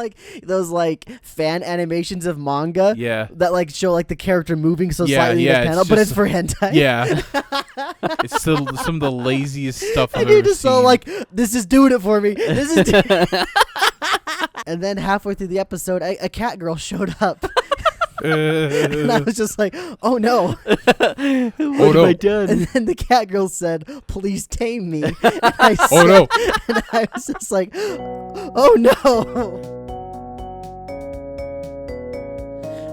like those like fan animations of manga. Yeah. That like show like the character moving so Yeah, slightly yeah, in the panel, it's but just- it's for hentai. Yeah. It's still some of the laziest stuff I've And you're ever just seen. so like, this is doing it for me. This is. And then halfway through the episode, a cat girl showed up. And I was just like, oh no. What have I done? And then the cat girl said, please tame me. And I said, Oh, no. And I was just like, oh no.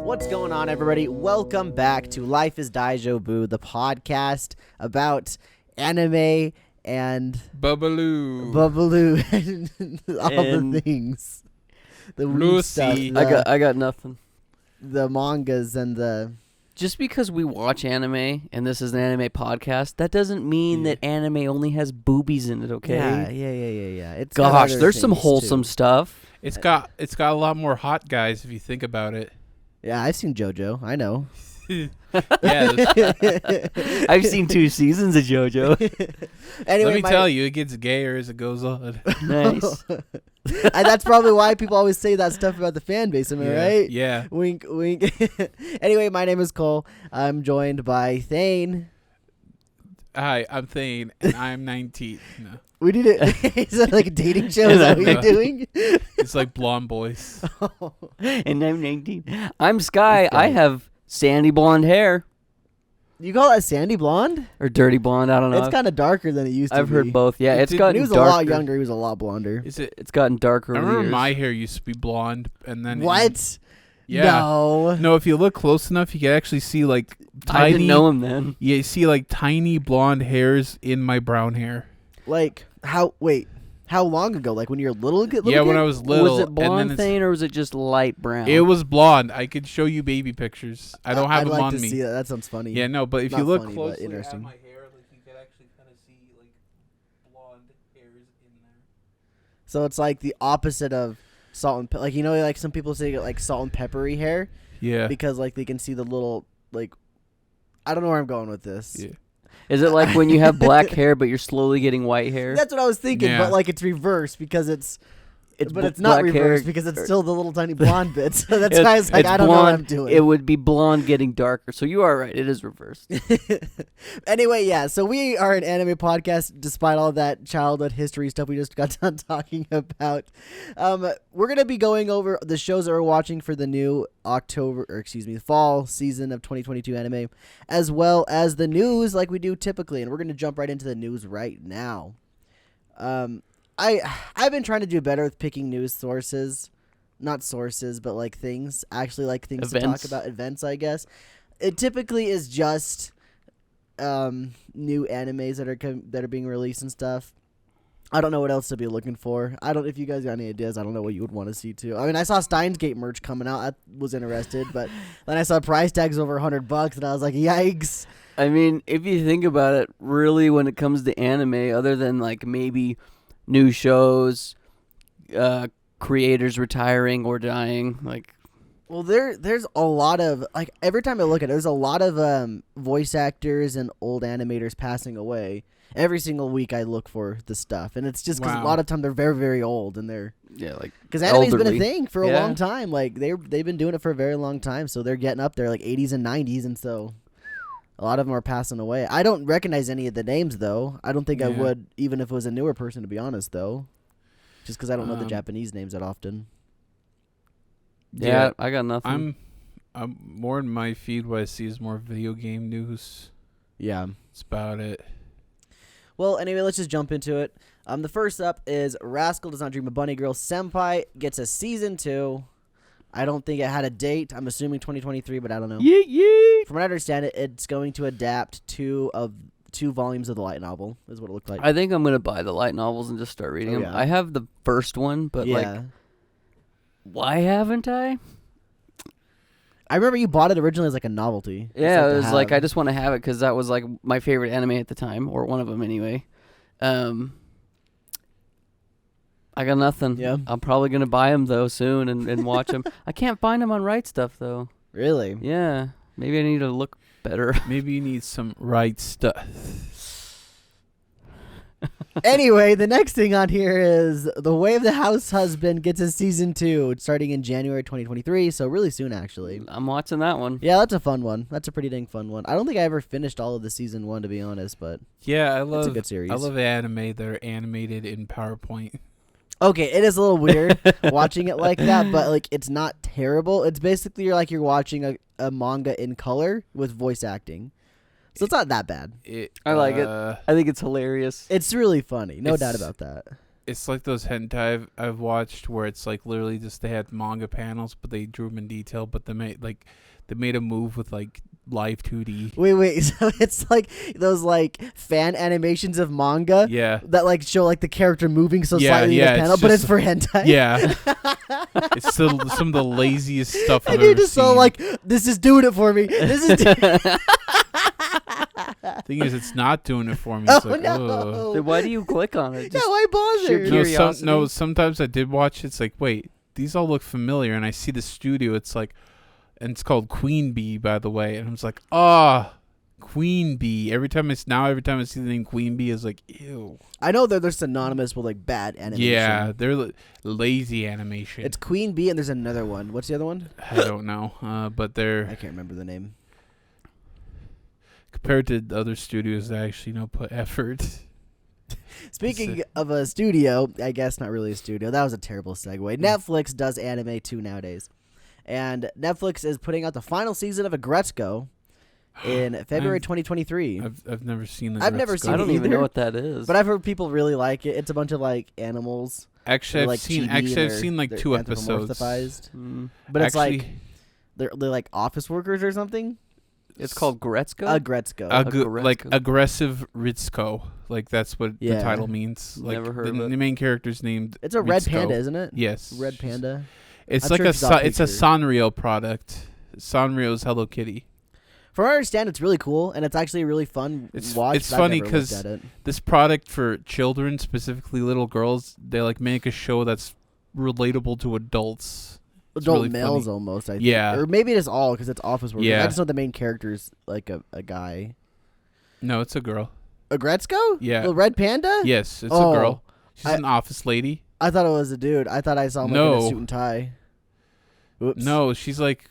What's going on, everybody? Welcome back to Life is Daijoubu, the podcast about anime and Bubbaloo. Bubbaloo and all And the things. The weird Lucy. stuff. I got nothing. The mangas and the... Just because we watch anime and this is an anime podcast, that doesn't mean Yeah. that anime only has boobies in it. Okay. Yeah. It's got Gosh, other there's some things, wholesome too. stuff. It's got a lot more hot guys if you think about it. Yeah, I've seen JoJo. I know. Yeah. I've seen 2 seasons of JoJo. Anyway, Let me tell you, it gets gayer as it goes on. Nice. And that's probably why people always say that stuff about the fan base. Am I right? Yeah. Wink, wink. Anyway, my name is Cole. I'm joined by Thane. Hi, I'm Thane, and I'm 19. No, We did it. Is that like a dating show? Is that what you're doing? it's like blonde boys. And I'm 19. I'm Sky. This guy. I have sandy blonde hair. You call that sandy blonde? Or dirty blonde. I don't know. It's kind of darker than it used to I've be. heard both. Yeah, It it's did- When gotten he was darker. a lot younger, he was a lot blonder. Is it? It's gotten darker I over the remember years. my hair used to be blonde, and then What? Yeah. No. No, if you look close enough, you can actually see like tiny. I didn't know him then. Yeah, you see like tiny blonde hairs in my brown hair. Like, how long ago? Like when you were little Yeah, kid? when I was little. Was it and blonde then thing or was it just light brown? it was blonde. I could show you baby pictures. I don't have I'd them like on to me. see that. That sounds funny. Yeah, no, but if Not you look funny, but closely interesting. at my hair, like you can actually kind of see like blonde hairs in there. So it's like the opposite of salt and like like some people say like salt and peppery hair Yeah. because like they can see the little like I don't know where I'm going with this. Yeah. Is it like when you have black hair but you're slowly getting white hair? That's what I was thinking, Yeah. but like it's reversed because it's not black hair- reversed because it's still the little tiny blonde bits. So that's why I was like, it's I don't know what I'm blonde. doing. It would be blonde getting darker. So you are right. It is reversed. Anyway, yeah, so we are an anime podcast despite all that childhood history stuff we just got done talking about. We're going to be going over the shows that we're watching for the new fall season of 2022 anime, as well as the news like we do typically, and we're going to jump right into the news right now. I've been trying to do better with picking news sources. Not sources, but like things. Actually like things to talk Events. about. Events, I guess. It typically is just new animes that are being released and stuff. I don't know what else to be looking for. If you guys got any ideas, I don't know what you would want to see too. I mean, I saw Steins Gate merch coming out. I was interested, but then I saw price tags over $100 and I was like, yikes. I mean, if you think about it, really when it comes to anime, other than like maybe new shows, creators retiring or dying, like Well, there's a lot of like every time I look at it, there's a lot of voice actors and old animators passing away. Every single week I look for the stuff, and it's just because a Wow. lot of time they're very, very old, and they're like because anime's been a elderly. thing for a Yeah. long time. Like they've been doing it for a very long time, so they're getting up there like 80s and 90s, and so a lot of them are passing away. I don't recognize any of the names though. I don't think I Yeah. would even if it was a newer person, to be honest though, just because I don't know the Um, Japanese names that often. Yeah, I got nothing. I'm more in my feed. What I see is more video game news. Yeah. That's about it. Well, anyway, let's just jump into it. The first up is Rascal Does Not Dream of Bunny Girl Senpai gets a season 2. I don't think it had a date. I'm assuming 2023, but I don't know. Yeet. From what I understand, it's going to adapt two volumes of the light novel, is what it looked like. I think I'm gonna buy the light novels and just start reading Oh, them. yeah. I have the first one, but like, why haven't I? I remember you bought it originally as like a novelty. Just Yeah, to it was like have. I just want to have it because that was like my favorite anime at the time, or one of them anyway. I got nothing. Yeah. I'm probably gonna buy them though soon and watch them. I can't find them on Right Stuff though. Really? Yeah, maybe I need to look better. Maybe you need some right stuff. Anyway, the next thing on here is The Way of the House Husband gets a season 2 starting in January 2023, so really soon actually. I'm watching that one. Yeah, that's a fun one. That's a pretty dang fun one. I don't think I ever finished all of the season 1 to be honest, but Yeah, I it's love a good series. I love anime that are animated in PowerPoint. Okay, it is a little weird watching it like that, but like it's not terrible. It's basically you're watching a manga in color with voice acting. So it's not that bad. I like it. I think it's hilarious. It's really funny. No doubt about that. It's like those hentai I've watched where it's like literally just they had manga panels, but they drew them in detail. But they made a move with like live 2D. Wait. So it's like those like fan animations of manga. Yeah. That like show like the character moving so slightly in the panel, but it's for hentai. Yeah. It's still some of the laziest stuff I've And you're ever just seen. so like, this is doing it for me. This is. Thing is, it's not doing it for me. Oh It's like, no! ugh. Then why do you click on it? Yeah, why bother? sheer curiosity. Sometimes I did watch it. It's like, wait, these all look familiar, and I see the studio. It's like, and it's called Queen Bee, by the way. And I'm just like, Queen Bee. Every time I see the name Queen Bee, it's like, ew. I know that they're synonymous with like bad animation. Yeah, they're lazy animation. It's Queen Bee, and there's another one. What's the other one? I don't know, but I they're can't remember the name. compared to the other studios that actually put effort. Speaking of a studio, I guess not really a studio. That was a terrible segue. Netflix does anime too nowadays. And Netflix is putting out the final season of Agretzko in February 2023. I've never seen. I've never seen I it don't even either. know what that is. But I've heard people really like it. It's a bunch of like animals. Actually, They're, I've like, chibi seen. and I've seen like they're 2 episodes. anthropomorphized. Mm. But it's Actually, like they're like office workers or something. It's called Gretzko? Agretzko. like Agretzko. aggressive Ritzko. Like that's what Yeah. the title means. Like Never heard the, of it. the main character's named. It's a red Ritsuko. panda, isn't it? Yes. Red panda. It's I'm like sure a she's got it's a pictures. Sanrio product. Sanrio's Hello Kitty. From what I understand, it's really cool and it's actually a really fun watch. It's but I've funny never looked 'cause at it. This product for children, specifically little girls, they like make a show that's relatable to adults. It's Adult really males funny. almost, I think. Yeah. Or maybe it is all because it's office workers. Yeah. I just know the main character's like a guy. No, it's a girl. Agretzko? Yeah. The red panda? Yes, it's Oh, a girl. She's I- an office lady. I thought it was a dude. I thought I saw him like, in No. a suit and tie. Whoops. No, she's like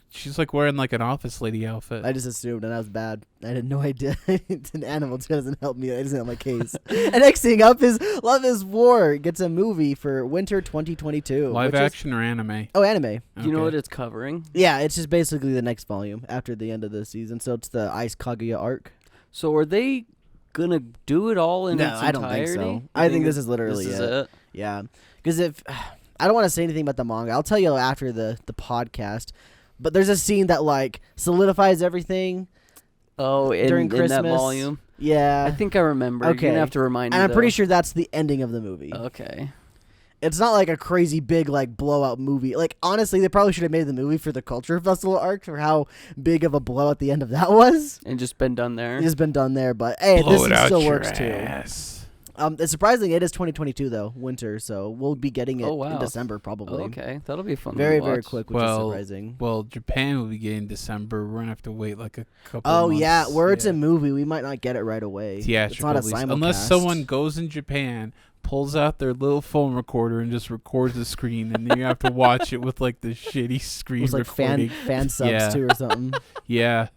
wearing like an office lady outfit. I just assumed, and that was bad. I had no idea. It's an animal. It doesn't help me. It doesn't help my case. And next thing up is Love is War gets a movie for winter 2022. Live which is- action or anime? Oh, anime. Do you know Okay. what it's covering? Yeah, it's just basically the next volume after the end of the season. So it's the Ice Kaguya arc. So are they gonna do it all in No, its I don't think so. entirety? I think this is literally this is it. it. Yeah, because if I don't want to say anything about the manga, I'll tell you after the podcast. But there's a scene that like solidifies everything. Oh, During in that Christmas. volume. Yeah, I think I remember. You're Okay. gonna have to remind me. and I'm pretty though. sure that's the ending of the movie. Okay. It's not like a crazy big like blowout movie. Like honestly, they probably should have made the movie for the Culture Festival arc for how big of a blowout the end of that was. And just been done there. It's been done there, but hey, Blow it this out still your works too. ass. It's surprising it is 2022 though, winter, so we'll be getting it Oh, wow. in December probably. Okay, that'll be a fun. Very one to very watch. quick, which Well, is surprising. Well, Japan will be getting December. We're gonna have to wait like a couple. Oh months. yeah, where it's Yeah. a movie, we might not get it right away. It's not a Theatrical release. simulcast. Unless someone goes in Japan, pulls out their little phone recorder and just records the screen, and then you have to watch it with like the shitty screen It's like recording. fan subs Yeah. too or something. Yeah.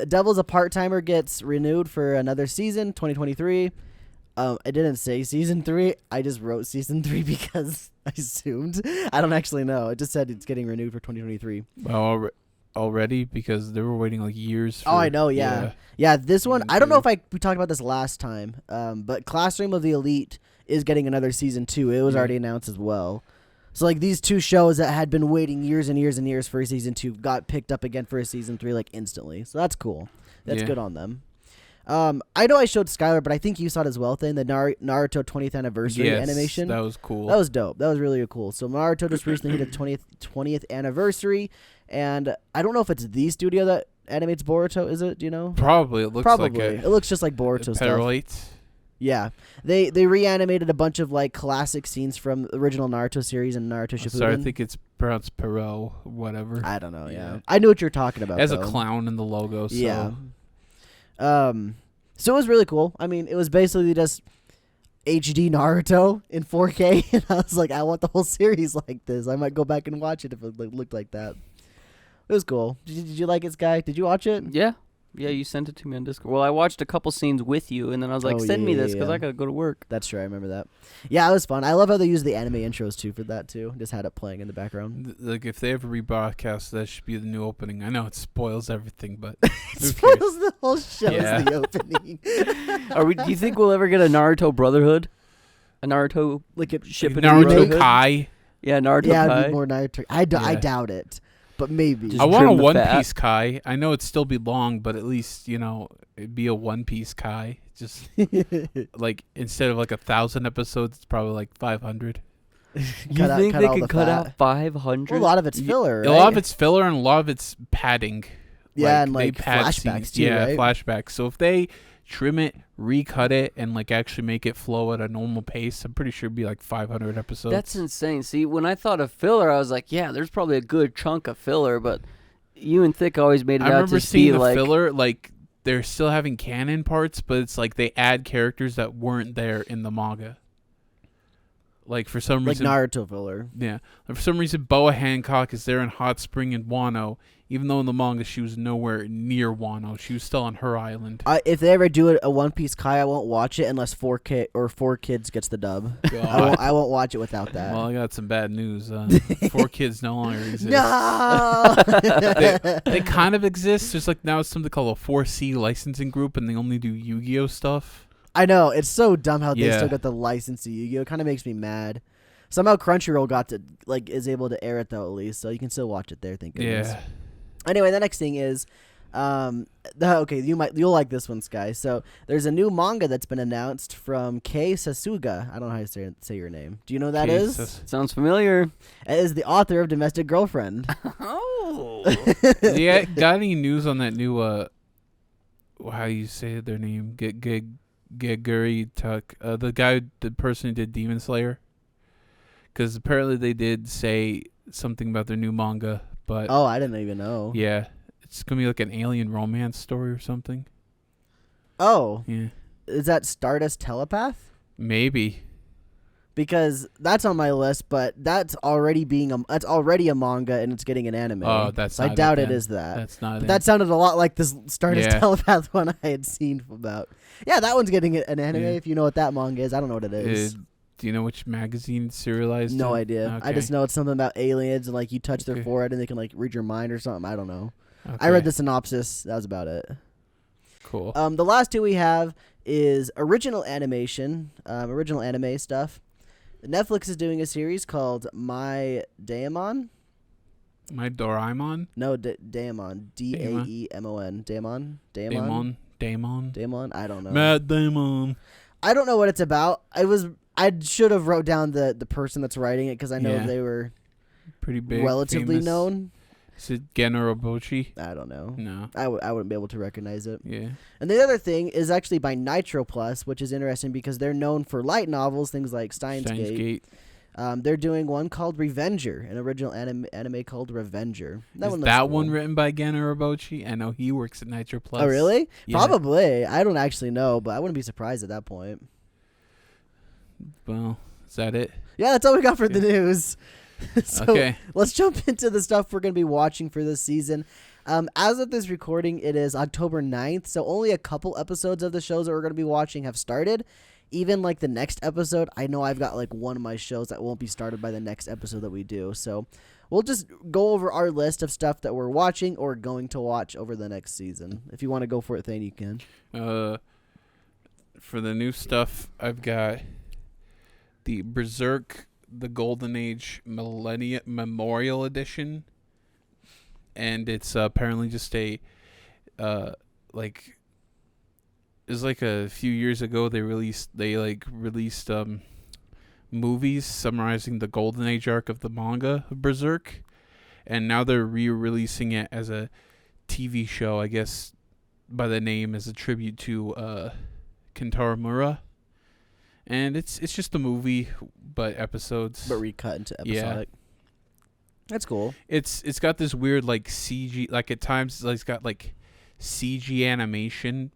Devil's a Part-Timer gets renewed for another season, 2023. I didn't say season 3. I just wrote season 3 because I assumed. I don't actually know. It just said it's getting renewed for 2023. Well, already because they were waiting like years. For, Oh, I know. Yeah. This one. Season I don't know 2. if we talked about this last time. But Classroom of the Elite is getting another season 2. It was Yeah. already announced as well. So like these two shows that had been waiting years and years and years for a season 2 got picked up again for a season 3 like instantly. So that's cool. That's Yeah. good on them. I know I showed Skylar, but I think you saw it as well. Thing the Naruto 20th anniversary Yes, animation. that was cool. That was dope. That was really cool. So Naruto just recently hit its 20th anniversary, and I don't know if it's the studio that animates Boruto. Is it? Do you know? Probably it looks Probably. like It looks just like Boruto stuff. Perolite. Yeah, they reanimated a bunch of like classic scenes from the original Naruto series and Naruto Shippuden. Sorry, I think it's pronounced Perot, whatever. I don't know. Yeah, Yeah. I knew what you're talking about. As a though. clown in the logo. So. Yeah. So it was really cool. I mean, it was basically just HD Naruto in 4K, and I was like, I want the whole series like this. I might go back and watch it if it looked like that. It was cool. Did you like it, Sky? Did you watch it? Yeah. Yeah, you sent it to me on Discord. Well, I watched a couple scenes with you, and then I was like, Oh, send me yeah, this because yeah. I got to go to work. That's true. I remember that. Yeah, it was fun. I love how they use the anime intros, too, for that, too. Just had it playing in the background. Like, if they ever rebroadcast, that should be the new opening. I know it spoils everything, but It who spoils cares? the whole show, Yeah. the opening. Do you think we'll ever get a Naruto Brotherhood? A Naruto Like it, shipping Naruto Brotherhood? Kai. Yeah, Naruto yeah, it'd Kai. be more Naruto. I Yeah. doubt it, but maybe. Just I want a trim the One fat. Piece Kai. I know it'd still be long, but at least, it'd be a One Piece Kai. Just like instead of like 1,000 episodes, it's probably like 500. You Cut think out they all could the cut fat. out 500? Well, a lot of it's filler, right? A lot of it's filler and a lot of it's padding. Yeah, and, they like, pad flashbacks, scenes. too, Yeah, right? flashbacks. So if they trim it, recut it, and like actually make it flow at a normal pace, I'm pretty sure it'd be like 500 episodes. That's insane. See, when I thought of filler, I was like, yeah, there's probably a good chunk of filler, but you and Thick always made it I out remember to be seeing the like filler, like they're still having canon parts, but it's like they add characters that weren't there in the manga. Like for some like reason, Naruto filler. yeah, for some reason, Boa Hancock is there in Hot Spring and Wano, even though in the manga she was nowhere near Wano. She was still on her island. If they ever do a One Piece Kai, I won't watch it unless 4K or 4Kids gets the dub. God. I won't watch it without that. Well, I got some bad news. 4 Kids no longer exist. No. They kind of exist. There's like now it's something called a 4C licensing group, and they only do Yu-Gi-Oh stuff. I know, it's so dumb how they Yeah. still got the license to Yu-Gi-Oh. It kind of makes me mad. Somehow Crunchyroll is able to air it though, at least, so you can still watch it there. Thank goodness. Yeah. Anyway, the next thing is, okay, you'll like this one, Sky. So there's a new manga that's been announced from Kei Sasuga. I don't know how to say your name. Do you know who that is? sounds familiar. It is the author of Domestic Girlfriend. Oh. Yeah, got any news on that new how you say their name? Geguri Tuck, the person who did Demon Slayer. Because apparently they did say something about their new manga, but Oh, I didn't even know. yeah, it's gonna be like an alien romance story or something. Oh, Yeah, is that Stardust Telepath? maybe. Because that's on my list, but that's already a manga and it's getting an anime. Oh, that's so I not it doubt it then. is that. That's not But it. that sounded a lot like this Stardust Yeah. Telepath one I had seen about. Yeah, that one's getting an anime. Yeah. If you know what that manga is, I don't know what it is. Do you know which magazine it's serialized? No in? idea. I Okay. just know it's something about aliens and like you touch their Okay. forehead and they can like read your mind or something. I don't know. I Okay. read the synopsis. That was about it. Cool. The last two we have is original animation, original anime stuff. Netflix is doing a series called My Daemon. My Doraemon. No, Daemon. Daemon. Daemon. Damon. I don't know. Matt Damon. I don't know what it's about. I should have wrote down the person that's writing it because I know Yeah. they were Pretty big. relatively famous. known. Is it Genorobochi? I don't know. No. I wouldn't be able to recognize it. Yeah. And the other thing is actually by Nitro Plus, which is interesting because they're known for light novels, things like Steins Gate. They're doing one called Revenger, an original anime called Revenger. Is looks that cool. one written by Genorobochi? I know he works at Nitro Plus. Oh, really? Yeah. Probably. I don't actually know, but I wouldn't be surprised at that point. Well, is that it? Yeah, that's all we got for the news. So Okay. let's jump into the stuff we're going to be watching for this season. As of this recording, it is October 9th, so only a couple episodes of the shows that we're going to be watching have started. Even like the next episode, I know I've got like one of my shows that won't be started by the next episode that we do. So we'll just go over our list of stuff that we're watching or going to watch over the next season. If you want to go for it, Thane, you can. For the new stuff, I've got the Berserk, the Golden Age Millennium Memorial Edition, and it's apparently just a it's like a few years ago they released movies summarizing the Golden Age arc of the manga of Berserk, and now they're re-releasing it as a TV show, I guess, by the name as a tribute to Kentaro Miura. And it's just a movie, but episodes. But recut into Yeah. episodic. That's cool. It's got this weird like CG, like at times it's got like CG animation,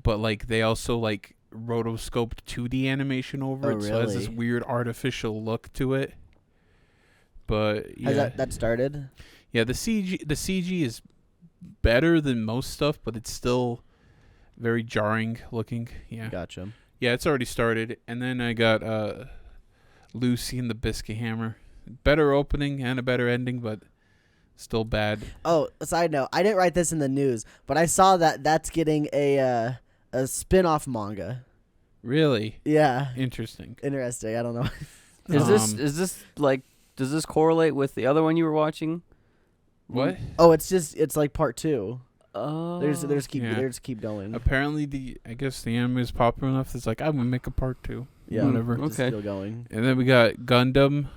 but like they also like rotoscoped 2D animation over Oh, it, so it has this really? weird artificial look to it. But yeah, Has that started? yeah, the CG is better than most stuff, but it's still very jarring looking. Yeah, Gotcha. yeah, it's already started. And then I got Lucy and the Biscuit Hammer. Better opening and a better ending, but still bad. Oh, a side note, I didn't write this in the news, but I saw that that's getting a spin-off manga. Really Yeah. interesting. Interesting. I don't know. Is this like, does this correlate with the other one you were watching? What? Oh, it's like part 2. Oh. There's Yeah. keep going. Apparently, I guess the anime is popular enough. It's like I'm gonna make a part 2. Yeah. Whatever. It's Okay. still going. And then we got Gundam,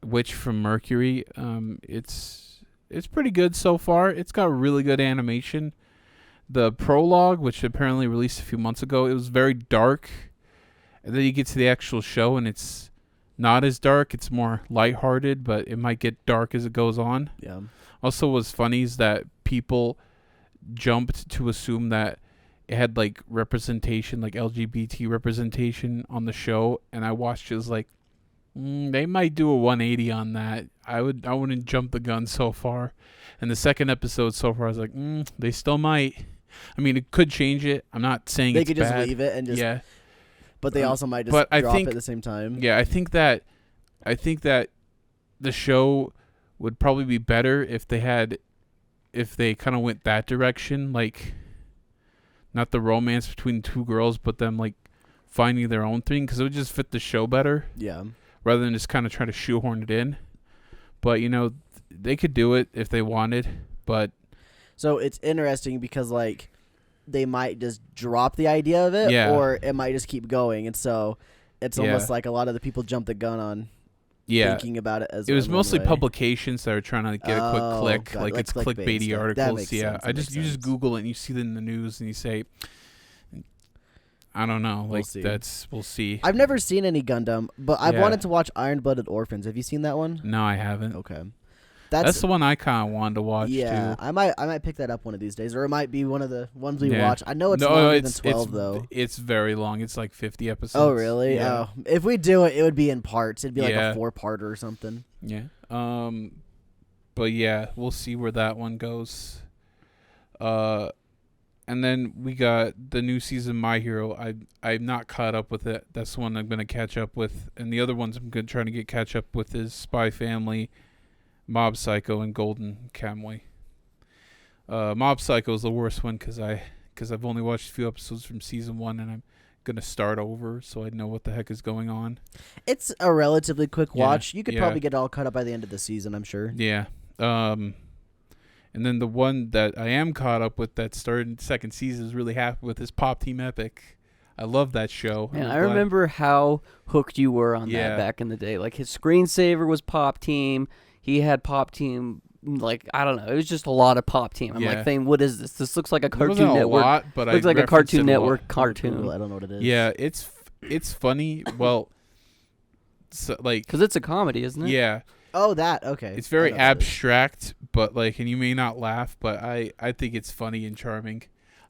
Witch from Mercury. It's pretty good so far. It's got really good animation. The prologue, which apparently released a few months ago, it was very dark. And then you get to the actual show, and it's not as dark. It's more lighthearted, but it might get dark as it goes on. Yeah. Also, what's funny is that people jumped to assume that it had like representation, like LGBT representation on the show, and I watched it. Was like, they might do a 180 on that. I wouldn't jump the gun so far. And the second episode so far, I was like, they still might. I mean, it could change it. I'm not saying They it's could just bad. leave it and just. Yeah, But they also might just but I drop think- it at the same time. yeah. I think that the show would probably be better if they kind of went that direction, like not the romance between two girls, but them like finding their own thing, because it would just fit the show better Yeah. rather than just kind of try to shoehorn it in. But they could do it if they wanted, but So it's interesting because like they might just drop the idea of it, Yeah. or it might just keep going, and so it's Yeah. almost like a lot of the people jump the gun on yeah. thinking about it as It was one mostly way. publications that are trying to get a quick Oh, click, got it. like Like it's clickbait clickbaity stuff. That articles. makes Yeah, sense. That makes you just sense. Google it and you see it in the news and you say, I don't know, We'll like see. we'll see. I've never seen any Gundam, but I've Yeah. wanted to watch Iron-Blooded Orphans. Have you seen that one? No, I haven't. Okay. That's the one I kind of wanted to watch yeah, too. I might pick that up one of these days, or it might be one of the ones we Yeah. watch. I know it's No, longer it's- than 12 it's, though. It's very long. It's like 50 episodes. Oh really? Yeah. Oh, if we do it, it would be in parts. It'd be like Yeah. a 4-parter or something. Yeah. But yeah, we'll see where that one goes. And then we got the new season My Hero. I'm not caught up with it. That's the one I'm gonna catch up with. And the other ones I'm gonna try to catch up with is Spy Family, Mob Psycho, and Golden Kamuy. Mob Psycho is the worst one because I've only watched a few episodes from season 1 and I'm gonna start over so I know what the heck is going on. It's a relatively quick Yeah, watch. You could yeah. probably get it all cut up by the end of the season, I'm sure. Yeah. And then the one that I am caught up with that started second season is really happy with is Pop Team Epic. I love that show. Man, I'm I glad- remember how hooked you were on Yeah. that back in the day. Like, his screensaver was Pop Team. He had Pop Team, like, I don't know. It was just a lot of Pop Team. I'm Yeah. like, saying, what is this? This looks like a It Cartoon wasn't Network. a lot, but Looks I like a referenced Cartoon it a lot. Network Google, cartoon. I don't know what it is. Yeah, it's funny. Well, so, like, Because it's a comedy, isn't it? yeah, Oh, that. Okay. it's very I know what it is. abstract, but like, and you may not laugh, but I think it's funny and charming.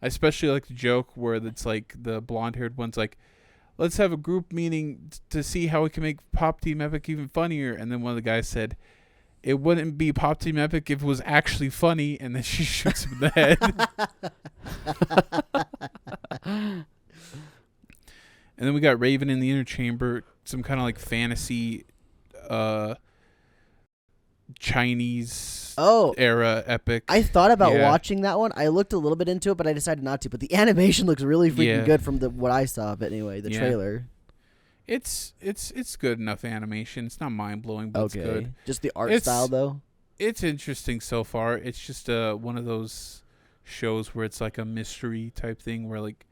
I especially like the joke where it's like the blonde-haired one's like, let's have a group meeting to see how we can make Pop Team Epic even funnier. And then one of the guys said, it wouldn't be Pop Team Epic if it was actually funny. And then she shoots him in the head. And then we got Raven in the Inner Chamber, some kind of like fantasy Chinese era epic. I thought about Yeah. watching that one. I looked a little bit into it, but I decided not to. But the animation looks really freaking Yeah. good from what I saw of it anyway, the Yeah. trailer. It's good enough animation. It's not mind blowing, but Okay. it's good. Just the art It's- style though. It's interesting so far. It's just one of those shows where it's like a mystery type thing where like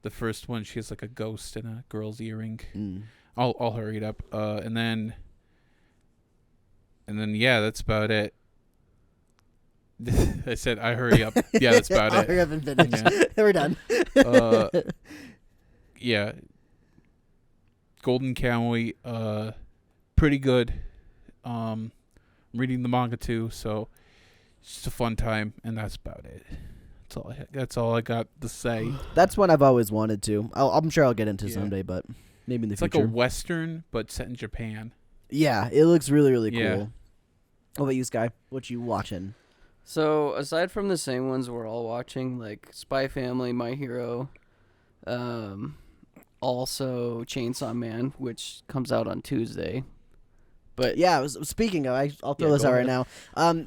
the first one she has like a ghost and a girl's earring. Mm. I'll hurry it up. And then yeah, that's about it. I said I hurry up. Yeah, that's about I'll it. hurry up and finish. Yeah. We're done. Yeah. Golden Kamuy, pretty good. Reading the manga too, so it's just a fun time, and that's about it. That's all I got to say. That's one I've always wanted to. I'm sure I'll get into Yeah. someday, but maybe in the It's future. like a Western, but set in Japan. Yeah, it looks really, really cool. Yeah. What about you, Sky? What you watching? So aside from the same ones we're all watching, like Spy Family, My Hero, also Chainsaw Man, which comes out on Tuesday. But Yeah, speaking of, I'll throw Yeah, this go out right now.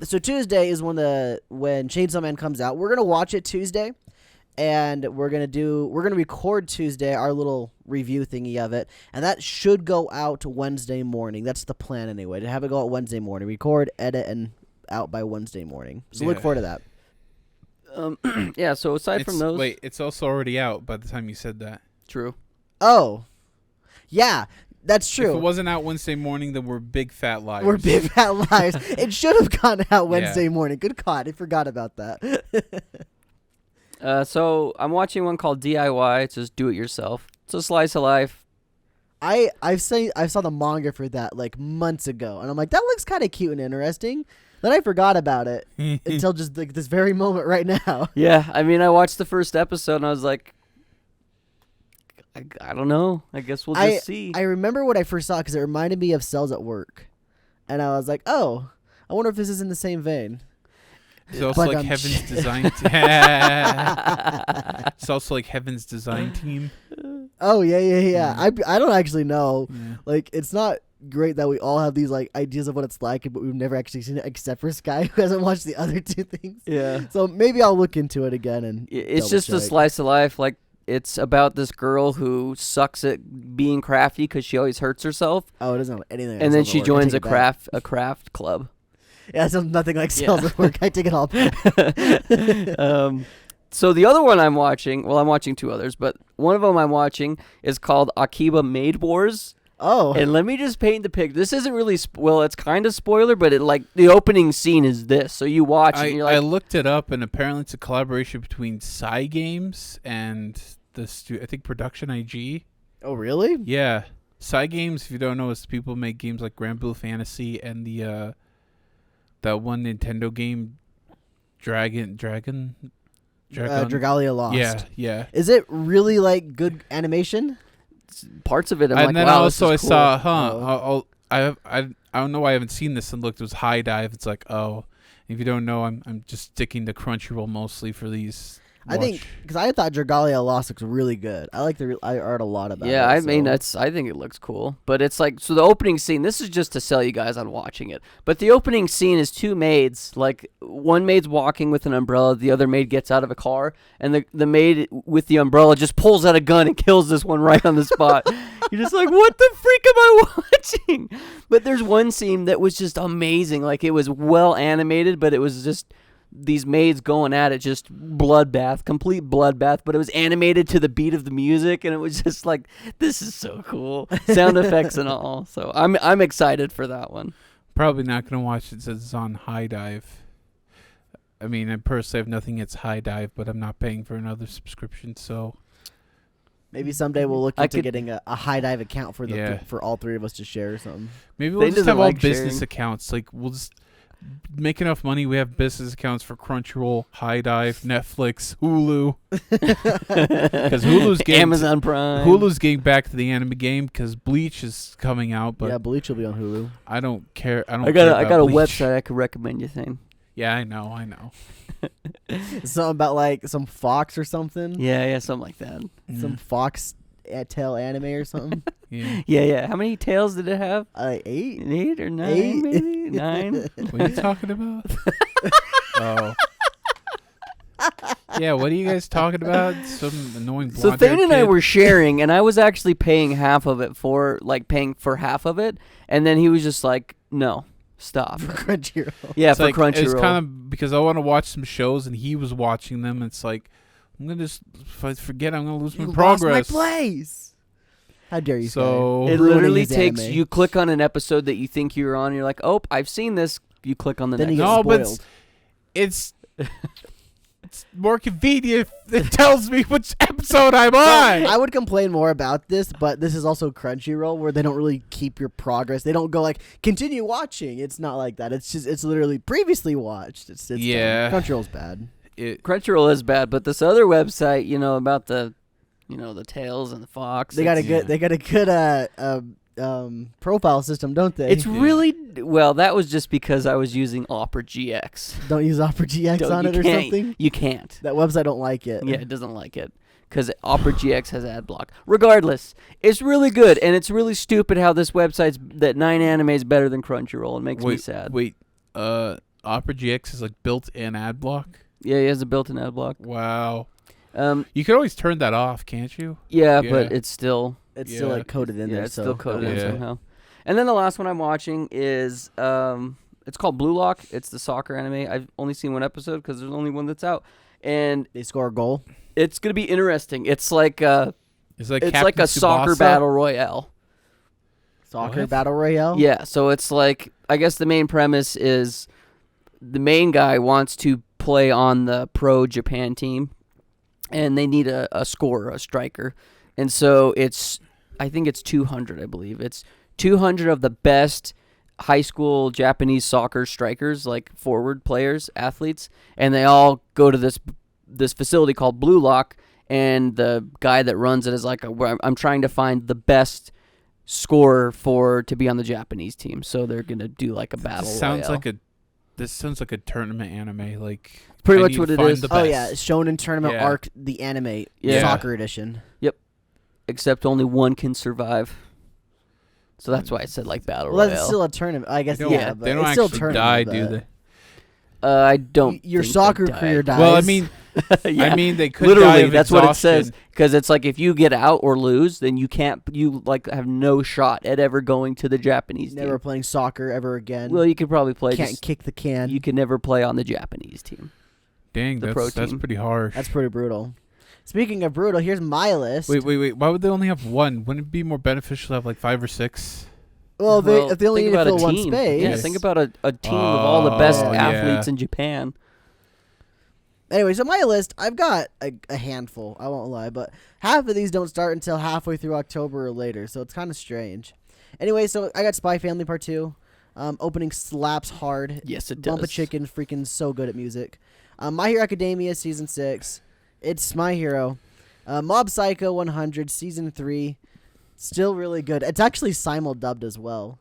So Tuesday is when Chainsaw Man comes out. We're gonna watch it Tuesday, and we're gonna record Tuesday our little review thingy of it, and that should go out Wednesday morning. That's the plan anyway, to have it go out Wednesday morning, record, edit, and out by Wednesday morning. So look Yeah. forward to that. yeah. So aside from those, Wait, it's also already out by the time you said that. true. Oh, yeah, that's If it true. wasn't out Wednesday morning, then we're big fat liars. We're big fat liars. It should have gone out Wednesday morning. Good God, I forgot about that. So I'm watching one called DIY. It's just do it yourself. It's a slice of life. I saw the manga for that like months ago, and I'm like, that looks kind of cute and interesting. Then I forgot about it until just like this very moment right now. Yeah, I mean, I watched the first episode and I was like, I don't know. I guess we'll just see. I remember when I first saw it because it reminded me of Cells at Work, and I was like, oh, I wonder if this is in the same vein. It's also But, like Heaven's design. It's also like Heaven's design team. Oh yeah. I don't actually know. Yeah. Like, it's not great that we all have these like ideas of what it's like, but we've never actually seen it except for Sky, who hasn't watched the other two things. Yeah. So maybe I'll look into it again and. It's just a double-check. slice of life. Like, it's about this girl who sucks at being crafty because she always hurts herself, Oh, it doesn't have anything. and then Cells at she Work. I joins take a it back. craft club. Yeah, it sounds nothing like Yeah. Cells at Work. I take it all back. So the other one I'm watching, well, I'm watching two others, but one of them I'm watching is called Akiba Maid Wars. Oh, And let me just paint the picture. This isn't really well, it's kind of spoiler, but it like the opening scene is this. So you watch it and you're I like, looked it up, and apparently it's a collaboration between Psy Games and I think Production IG. oh really? Yeah, Psy Games, if you don't know, is people make games like Grand Blue Fantasy and the that one Nintendo game, Dragon. Dragalia Lost. Yeah. Is it really like good animation? parts of it. I'm And like, then wow, also I this is cool. saw, Oh. I don't know why I haven't seen this and looked. It was High Dive. It's like, oh, if you don't know, I'm just sticking to Crunchyroll mostly for these. I think because I thought Dragalia Lost looks really good. I like I heard a lot about it. Yeah, I mean so- I think it looks cool, but it's like so the opening scene. This is just to sell you guys on watching it. But the opening scene is two maids. Like one maid's walking with an umbrella, the other maid gets out of a car, and the maid with the umbrella just pulls out a gun and kills this one right on the spot. You're just like, what the freak am I watching? But there's one scene that was just amazing. Like it was well animated, but it was just these maids going at it, just bloodbath, complete bloodbath, but it was animated to the beat of the music, and it was just like, this is so cool, sound effects and all. So I'm excited for that one. probably not gonna watch it since it's on High Dive. I mean, I personally have nothing against High Dive, but I'm not paying for another subscription, so maybe someday we'll look I into could- getting a High Dive account for Yeah. for all three of us to share or something. maybe They we'll just doesn't have all like business sharing. accounts. Like we'll just make enough money. We have business accounts for Crunchyroll, High Dive, Netflix, Hulu. Because Hulu's getting Amazon Prime. Hulu's getting back to the anime game because Bleach is coming out, but yeah, Bleach will be on Hulu. I don't care. I don't. I care got about a Bleach. website I could recommend you thing. Yeah, I know. Something about like some Fox or something. Yeah, something like that. Some Fox tail anime or something. Yeah. Yeah. How many tails did it have? 8. 8 or 9, 8. maybe 9. What are you talking about? Oh. Yeah, what are you guys talking about? Some annoying blonde So Thane and I were sharing, and I was actually paying half of it for half of it, and then he was just like, "No, stop." For Crunchyroll. Yeah, It's for like, Crunchyroll. It's kind of because I want to watch some shows and he was watching them. It's like I'm gonna just if I forget I'm gonna lose You my lost progress. my place. How dare you? So it ruining literally his takes anime. you click on an episode that you think you're on, you're like, "Oh, I've seen this." You click on the Then next. you get no, but spoiled. it's more convenient if it tells me which episode I'm on. I would complain more about this, but this is also Crunchyroll where they don't really keep your progress. They don't go like continue watching. It's not like that. It's literally previously watched. It's Yeah. dumb. Crunchyroll's bad. Crunchyroll is bad, but this other website, about the tails and the fox. They got a good profile system, don't they? It's really well. That was just because I was using Opera GX. Don't use Opera GX on it or something. You can't. That website don't like it. Yeah, it doesn't like it because Opera GX has ad block. Regardless, it's really good, and it's really stupid how this website's that 9anime is better than Crunchyroll. It makes me sad. Wait, Opera GX is like built-in ad block. Yeah, he has a built-in ad block. Wow. You can always turn that off, can't you? Yeah, but it's still. It's still like coded in there. It's still coded in somehow. And then the last one I'm watching is it's called Blue Lock. It's the soccer anime. I've only seen one episode because there's only one that's out, and they score a goal. It's gonna be interesting. It's like a Captain soccer Tsubasa? battle royale. Soccer battle royale. Yeah, so it's like I guess the main premise is the main guy wants to play on the pro Japan team, and they need a scorer, a striker, and so I think it's 200. I believe it's 200 of the best high school Japanese soccer strikers, like forward players, athletes, and they all go to this facility called Blue Lock, and the guy that runs it is like, I'm trying to find the best scorer to be on the Japanese team, so they're gonna do like a battle. This sounds like a tournament anime, like pretty much what it is. Oh yeah, Shonen Tournament Arc, the anime soccer edition. Yep. Except only one can survive. So that's why I said like battle royale. Well, it's still a tournament, I guess. But they don't it's still actually tournament, die, do they? I don't. Your think soccer they die. career dies. Well, I mean, yeah. they could literally. die of That's exhaustion. what it says. Because it's like if you get out or lose, then you can't. You like have no shot at ever going to the Japanese team. Never playing soccer ever again. Well, you could probably play. Can't kick the can. You can never play on the Japanese team. Dang, that's pretty harsh. That's pretty brutal. Speaking of brutal, here's my list. Wait. Why would they only have one? Wouldn't it be more beneficial to have like 5 or 6? Well, if they only need to fill one space. Yeah, think about a team of all the best athletes in Japan. Anyway, so my list, I've got a handful, I won't lie, but half of these don't start until halfway through October or later, so it's kind of strange. Anyway, so I got Spy Family Part 2. Opening slaps hard. Yes, it does. Bump a Chicken, freaking so good at music. My Hero Academia Season 6. It's My Hero. Mob Psycho 100 Season 3. Still really good. It's actually simul-dubbed as well.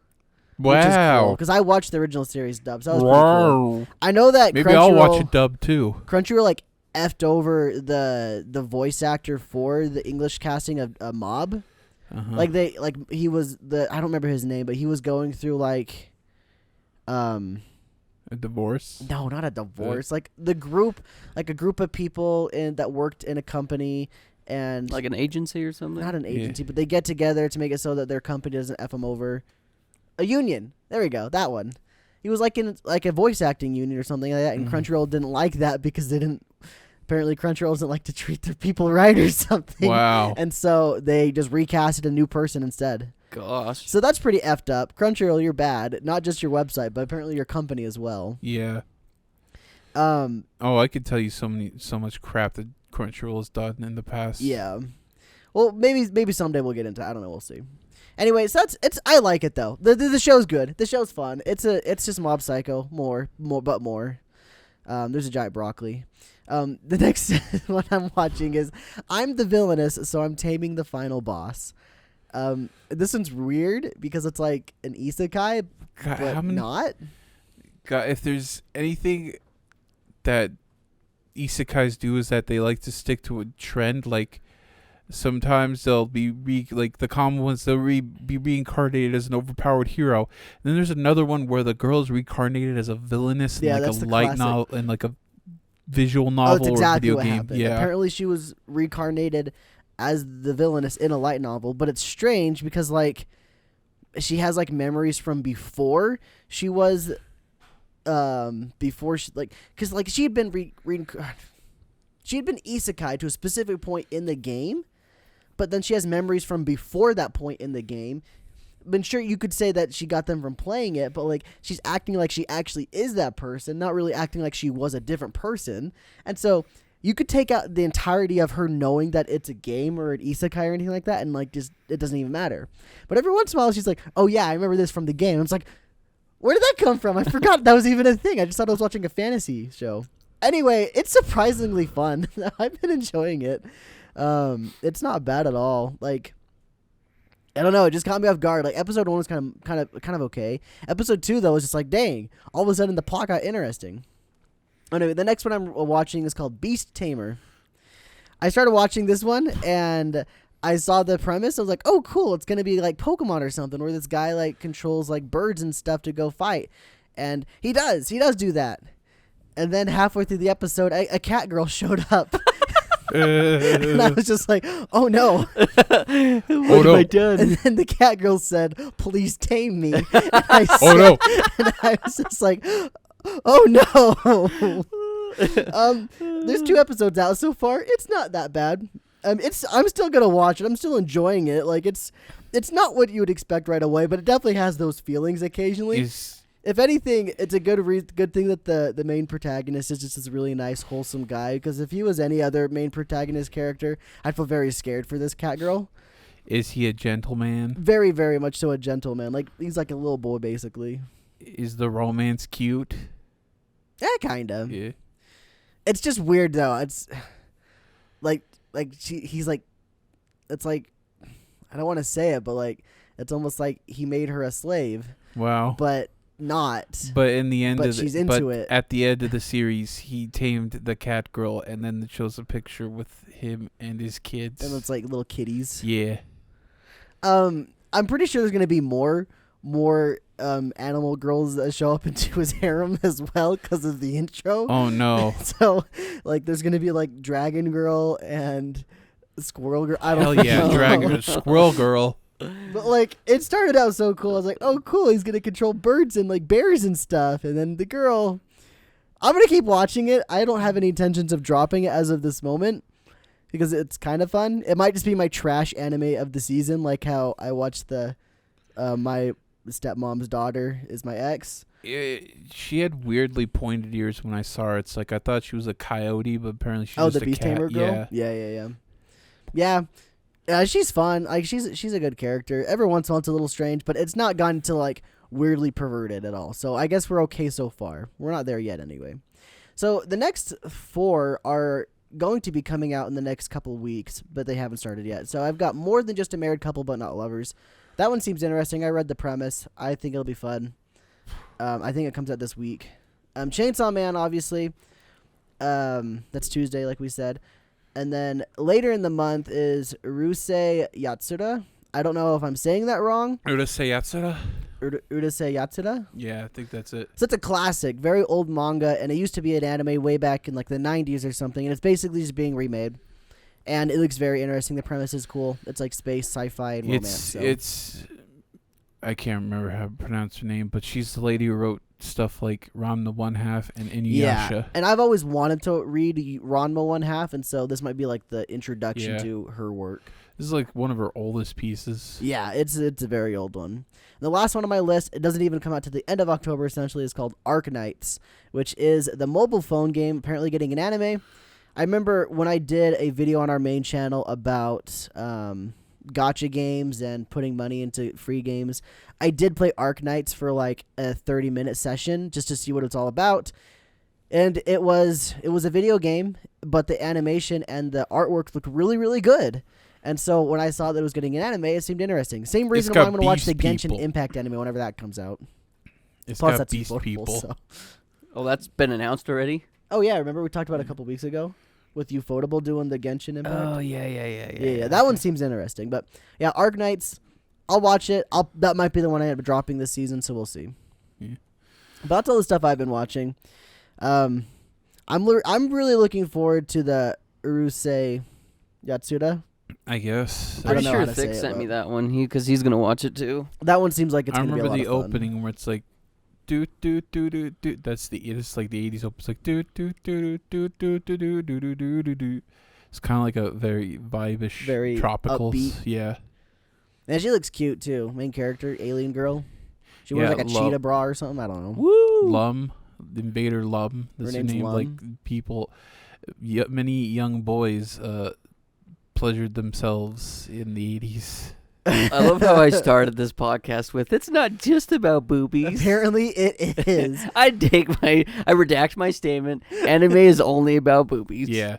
Wow. Because I watched the original series dub, so that was pretty cool. I know that maybe I'll watch it dub too. Crunchyroll like effed over the voice actor for the English casting of Mob. Like he was I don't remember his name, but he was going through like a divorce. No, not a divorce. Like a group of people that worked in a company. And like an agency or something? Not an agency, but they get together to make it so that their company doesn't F them over. A union. There we go. That one. He was like in like a voice acting union or something like that, and Crunchyroll didn't like that because they didn't. Apparently, Crunchyroll doesn't like to treat their people right or something. Wow. And so they just recasted a new person instead. Gosh. So that's pretty effed up. Crunchyroll, you're bad. Not just your website, but apparently your company as well. Yeah. I could tell you so much crap that Crunchyroll has done in the past. Yeah. Well, maybe someday we'll get into it. I don't know. We'll see. Anyway, so I like it though. The show's good. The show's fun. It's just Mob Psycho more. There's a giant broccoli. The next one I'm watching is I'm the Villainous, so I'm taming the final boss. This one's weird because it's like an isekai, but not. God, if there's anything that isekais do is that they like to stick to a trend. Like sometimes they'll be like the common ones, they'll be reincarnated as an overpowered hero. And then there's another one where the girl is reincarnated as a villainous in like a light novel and like a visual novel that's exactly or video what game. Happened. Yeah. Apparently she was reincarnated as the villainous in a light novel, but it's strange because like she has like memories from before she was before she like because like she had been she had been isekai to a specific point in the game, but then she has memories from before that point in the game. But sure, you could say that she got them from playing it, but like she's acting like she actually is that person, not really acting like she was a different person. And so you could take out the entirety of her knowing that it's a game or an isekai or anything like that, and like just it doesn't even matter. But every once in a while, she's like, "Oh yeah, I remember this from the game." And it's like, where did that come from? I forgot that was even a thing. I just thought I was watching a fantasy show. Anyway, it's surprisingly fun. I've been enjoying it. It's not bad at all. Like, I don't know, it just caught me off guard. Like, episode 1 was kind of okay. Episode 2 though was just like, dang, all of a sudden the plot got interesting. Anyway, the next one I'm watching is called Beast Tamer. I started watching this one and I saw the premise. I was like, oh, cool. It's going to be like Pokemon or something where this guy like controls like birds and stuff to go fight. And he does do that. And then halfway through the episode, a cat girl showed up. And I was just like, oh no. What have I done? And then the cat girl said, please tame me. And I said, Oh no. And I was just like, oh no. There's 2 episodes out so far. It's not that bad. I'm still gonna watch it. I'm still enjoying it. Like it's not what you would expect right away, but it definitely has those feelings occasionally. If anything, it's a good thing that the main protagonist is just this really nice, wholesome guy. Because if he was any other main protagonist character, I'd feel very scared for this cat girl. Is he a gentleman? Very, very much so a gentleman. Like he's like a little boy, basically. Is the romance cute? Yeah, kind of. Yeah. It's just weird though. It's he's like, it's like, I don't want to say it, but like, it's almost like he made her a slave. Wow. But not. But in the end, she's into it. At the end of the series, he tamed the cat girl, and then it shows a picture with him and his kids. And it's like little kitties. Yeah. I'm pretty sure there's gonna be more animal girls that show up into his harem as well because of the intro. Oh no. So like, there's gonna be like Dragon Girl and Squirrel Girl. I don't Hell know. yeah, Dragon Squirrel Girl. But like, it started out so cool. I was like, oh cool, he's gonna control birds and like bears and stuff. And then the girl, I'm gonna keep watching it. I don't have any intentions of dropping it as of this moment because it's kind of fun. It might just be my trash anime of the season, like how I watched the My Stepmom's Daughter Is My Ex. She had weirdly pointed ears when I saw her. It's like I thought she was a coyote, but apparently she's just the a Beast cat. Tamer girl. Yeah. She's fun. Like she's a good character. Every once in a while it's a little strange, but it's not gotten to like weirdly perverted at all. So I guess we're okay so far. We're not there yet anyway. So the next 4 are going to be coming out in the next couple weeks, but they haven't started yet. So I've got More Than Just a Married Couple But Not Lovers. That one seems interesting. I read the premise. I think it'll be fun. I think it comes out this week. Chainsaw Man, obviously. That's Tuesday, like we said. And then later in the month is Urusei Yatsura. I don't know if I'm saying that wrong. Urusei Yatsura? Urusei Yatsura? Yeah, I think that's it. So it's a classic, very old manga, and it used to be an anime way back in like the 90s or something, and it's basically just being remade. And it looks very interesting. The premise is cool. It's like space, sci-fi, and romance. It's I can't remember how to pronounce her name, but she's the lady who wrote stuff like Ranma 1/2 and Inuyasha. Yeah, and I've always wanted to read Ranma 1/2, and so this might be like the introduction to her work. This is like one of her oldest pieces. Yeah, it's a very old one. And the last one on my list, it doesn't even come out to the end of October, essentially, is called Arknights, which is the mobile phone game apparently getting an anime. I remember when I did a video on our main channel about gacha games and putting money into free games, I did play Arknights for like a 30-minute session just to see what it's all about. And it was a video game, but the animation and the artwork looked really, really good. And so when I saw that it was getting an anime, it seemed interesting. Same reason why I'm going to watch the Genshin Impact anime whenever that comes out. It's Plus, got that's beast affordable, people. So. Oh, that's been announced already? Oh, yeah. Remember we talked about it a couple weeks ago with Ufotable doing the Genshin Impact? Oh, yeah. That one seems interesting. But, yeah, Arknights, I'll watch it. That might be the one I end up dropping this season, so we'll see. Yeah. But that's all the stuff I've been watching. I'm really looking forward to the Urusei Yatsura. I guess. I don't Pretty know sure how to Thick say it, sent me but- that one because he's going to watch it too. That one seems like it's I going to be a lot remember the of fun. opening where it's like do do do do do. It's like the 80s open. It's like do do do do do do do do do do do do. It's kind of like a very vibe-ish, Very tropical. upbeat. Yeah. And she looks cute too. Main character, alien girl. She wears Yeah, like a cheetah bra or something. I don't know. Woo! Lum, Invader Lum. Her That's her name's name. Lum. Like people, many young boys pleasured themselves in the 80s. I love how I started this podcast with, it's not just about boobies. Apparently it is. I redact my statement. Anime is only about boobies. Yeah.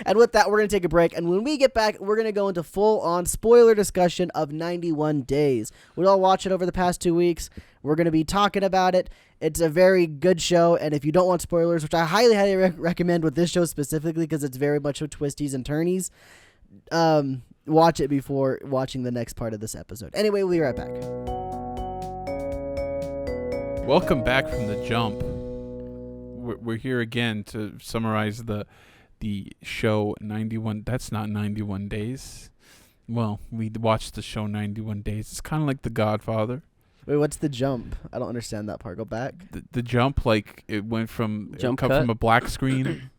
And with that, we're going to take a break. And when we get back, we're going to go into full-on spoiler discussion of 91 Days. We all watched it over the past 2 weeks. We're going to be talking about it. It's a very good show. And if you don't want spoilers, which I highly recommend with this show specifically because it's very much with twisties and turnies, watch it before watching the next part of this episode. Anyway, we'll be right back. Welcome back from the jump. We're here again to summarize the show 91. That's not 91 Days. Well, we watched the show 91 Days. It's kind of like The Godfather. Wait, what's the jump? I don't understand that part. Go back. The jump, like it went from From a black screen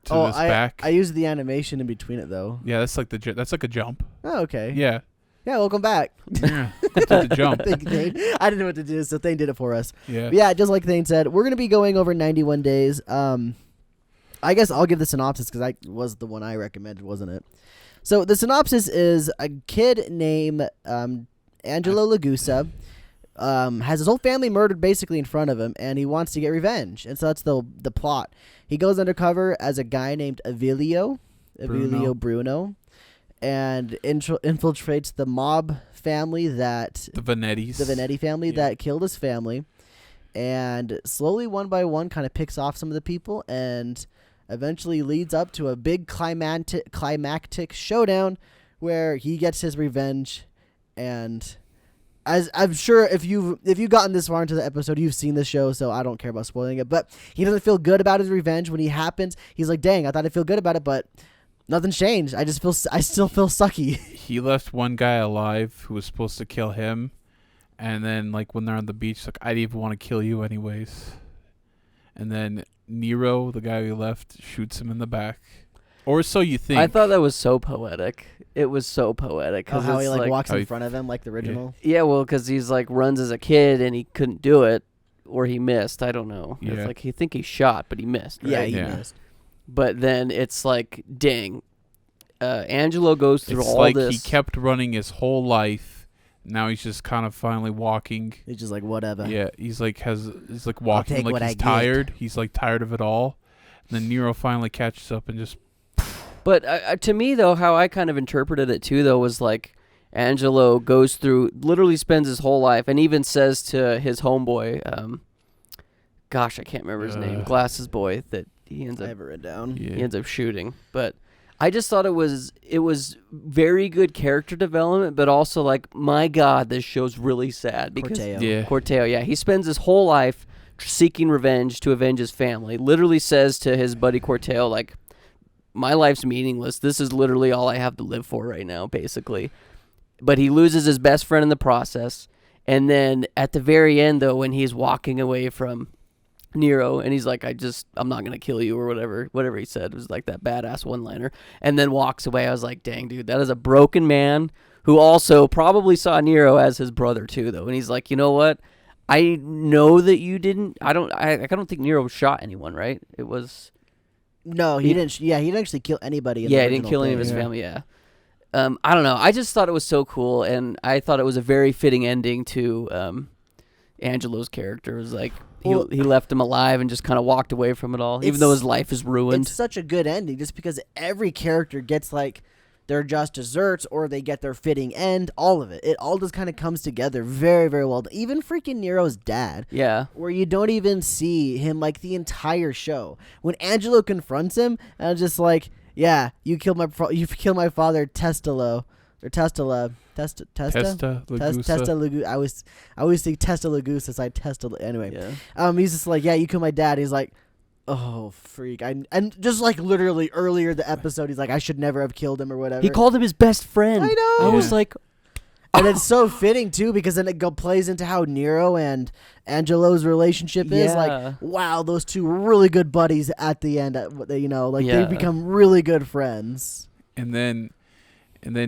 to this back. I used the animation in between it though. Yeah, that's like a jump. Oh, okay. Yeah. Yeah, welcome back. Yeah. Did the jump. Thank you, Thane. I didn't know what to do, so Thane did it for us. Yeah. But yeah, just like Thane said, we're gonna be going over 91 Days. I guess I'll give the synopsis because I was the one I recommended, wasn't it? So the synopsis is a kid named Angelo Lagusa has his whole family murdered basically in front of him, and he wants to get revenge. And so that's the plot. He goes undercover as a guy named Avilio Bruno, and infiltrates the mob family that The Venetti family that killed his family, and slowly one by one kind of picks off some of the people and eventually leads up to a big climactic showdown where he gets his revenge. And as I'm sure if you've gotten this far into the episode, you've seen the show, so I don't care about spoiling it, but he doesn't feel good about his revenge when he happens. He's like, dang, I thought I'd feel good about it, but nothing's changed. I still feel sucky. He left one guy alive who was supposed to kill him, and then like when they're on the beach, like, I didn't even want to kill you anyways. And then Nero, the guy who left, shoots him in the back. Or so you think. I thought that was so poetic. It was so poetic. Oh, how he it's walks in front of him like the original. Yeah, well, because he's like runs as a kid and he couldn't do it, or he missed. I don't know. Yeah. It's like he think he shot, but he missed. Right? Yeah, he missed. But then it's like, dang. Angelo goes through it's all like this. He kept running his whole life. Now he's just kind of finally walking. He's just like, whatever. Yeah, he's like walking like he's tired. He's like tired of it all. And then Nero finally catches up and just. But to me, though, how I kind of interpreted it too, though, was like Angelo goes through, literally spends his whole life, and even says to his homeboy, gosh, I can't remember his name, Glasses Boy, that he ends I up. have it written down. Yeah. He ends up shooting, but I just thought it was very good character development, but also like, my God, this show's really sad because Corteo. yeah, he spends his whole life seeking revenge to avenge his family. Literally says to his buddy Corteo, like, my life's meaningless. This is literally all I have to live for right now, basically. But he loses his best friend in the process, and then at the very end, though, when he's walking away from Nero, and he's like, I'm not gonna kill you, or whatever he said. It was like that badass one-liner, and then walks away. I was like, dang, dude, that is a broken man who also probably saw Nero as his brother too, though. And he's like, you know what? I know that you didn't. I don't think Nero shot anyone, right? It was. No, he didn't. Yeah, he didn't actually kill anybody. Yeah, he didn't kill any of his family. Yeah. I don't know. I just thought it was so cool, and I thought it was a very fitting ending to Angelo's character. It was like he left him alive and just kind of walked away from it all, even though his life is ruined. It's such a good ending, just because every character gets like their just desserts, or they get their fitting end. All of it. It all just kind of comes together very, very well. Even freaking Nero's dad. Yeah. Where you don't even see him like the entire show. When Angelo confronts him, and I'm just like, yeah, you killed my father, Testalo. Or Testa Lagusa. I always think Testa Lagusa. So I Testa. Anyway, he's just like, yeah, you killed my dad. He's like, oh freak! And just like literally earlier the episode, he's like, I should never have killed him or whatever. He called him his best friend. I know. I was like, and it's so fitting too, because then it plays into how Nero and Angelo's relationship is. Like, wow, those two were really good buddies at the end. They become really good friends. And then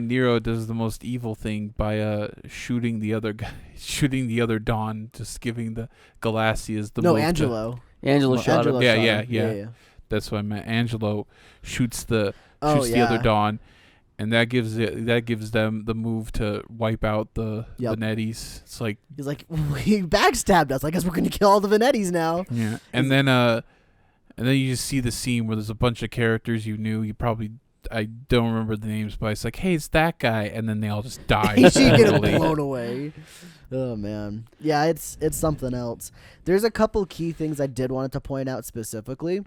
Nero does the most evil thing by shooting the other guy, shooting the other Don, just giving the Galassias the move. Angelo. Angelo shot him. Yeah. That's what I meant. Angelo shoots the other Don, And that gives them the move to wipe out the Venettis. It's like he's like, he backstabbed us. I guess we're gonna kill all the Venettis now. Yeah, and then you just see the scene where there's a bunch of characters you knew. I don't remember the names, but it's like, hey, it's that guy, and then they all just die. You get blown away. Oh man, yeah, it's something else. There's a couple key things I did want to point out specifically.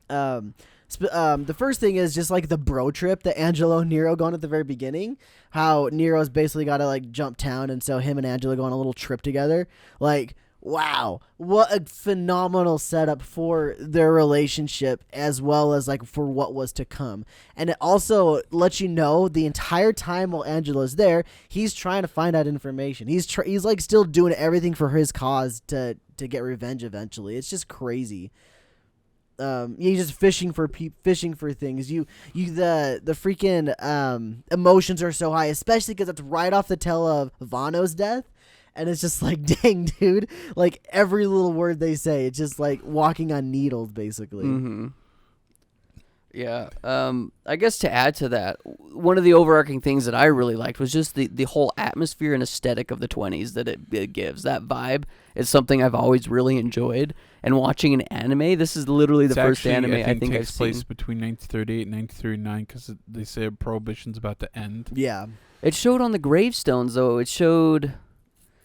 The first thing is just like the bro trip that Angelo and Nero go on at the very beginning. How Nero's basically got to like jump town, and so him and Angelo go on a little trip together. Like, wow, what a phenomenal setup for their relationship, as well as like for what was to come. And it also lets you know the entire time while Angelo's there, he's trying to find out information. He's like still doing everything for his cause to get revenge eventually. It's just crazy. He's just fishing for things. The freaking emotions are so high, especially because it's right off the tail of Vano's death, and it's just like, dang, dude, like every little word they say, it's just like walking on needles, basically. Mm-hmm. Yeah. I guess to add to that, one of the overarching things that I really liked was just the whole atmosphere and aesthetic of the 20s that it gives. That vibe is something I've always really enjoyed. And watching an anime, this is literally the first anime I think I've seen. It takes place between 1938 and 1939 because they say Prohibition's about to end. Yeah. It showed on the gravestones, though. It showed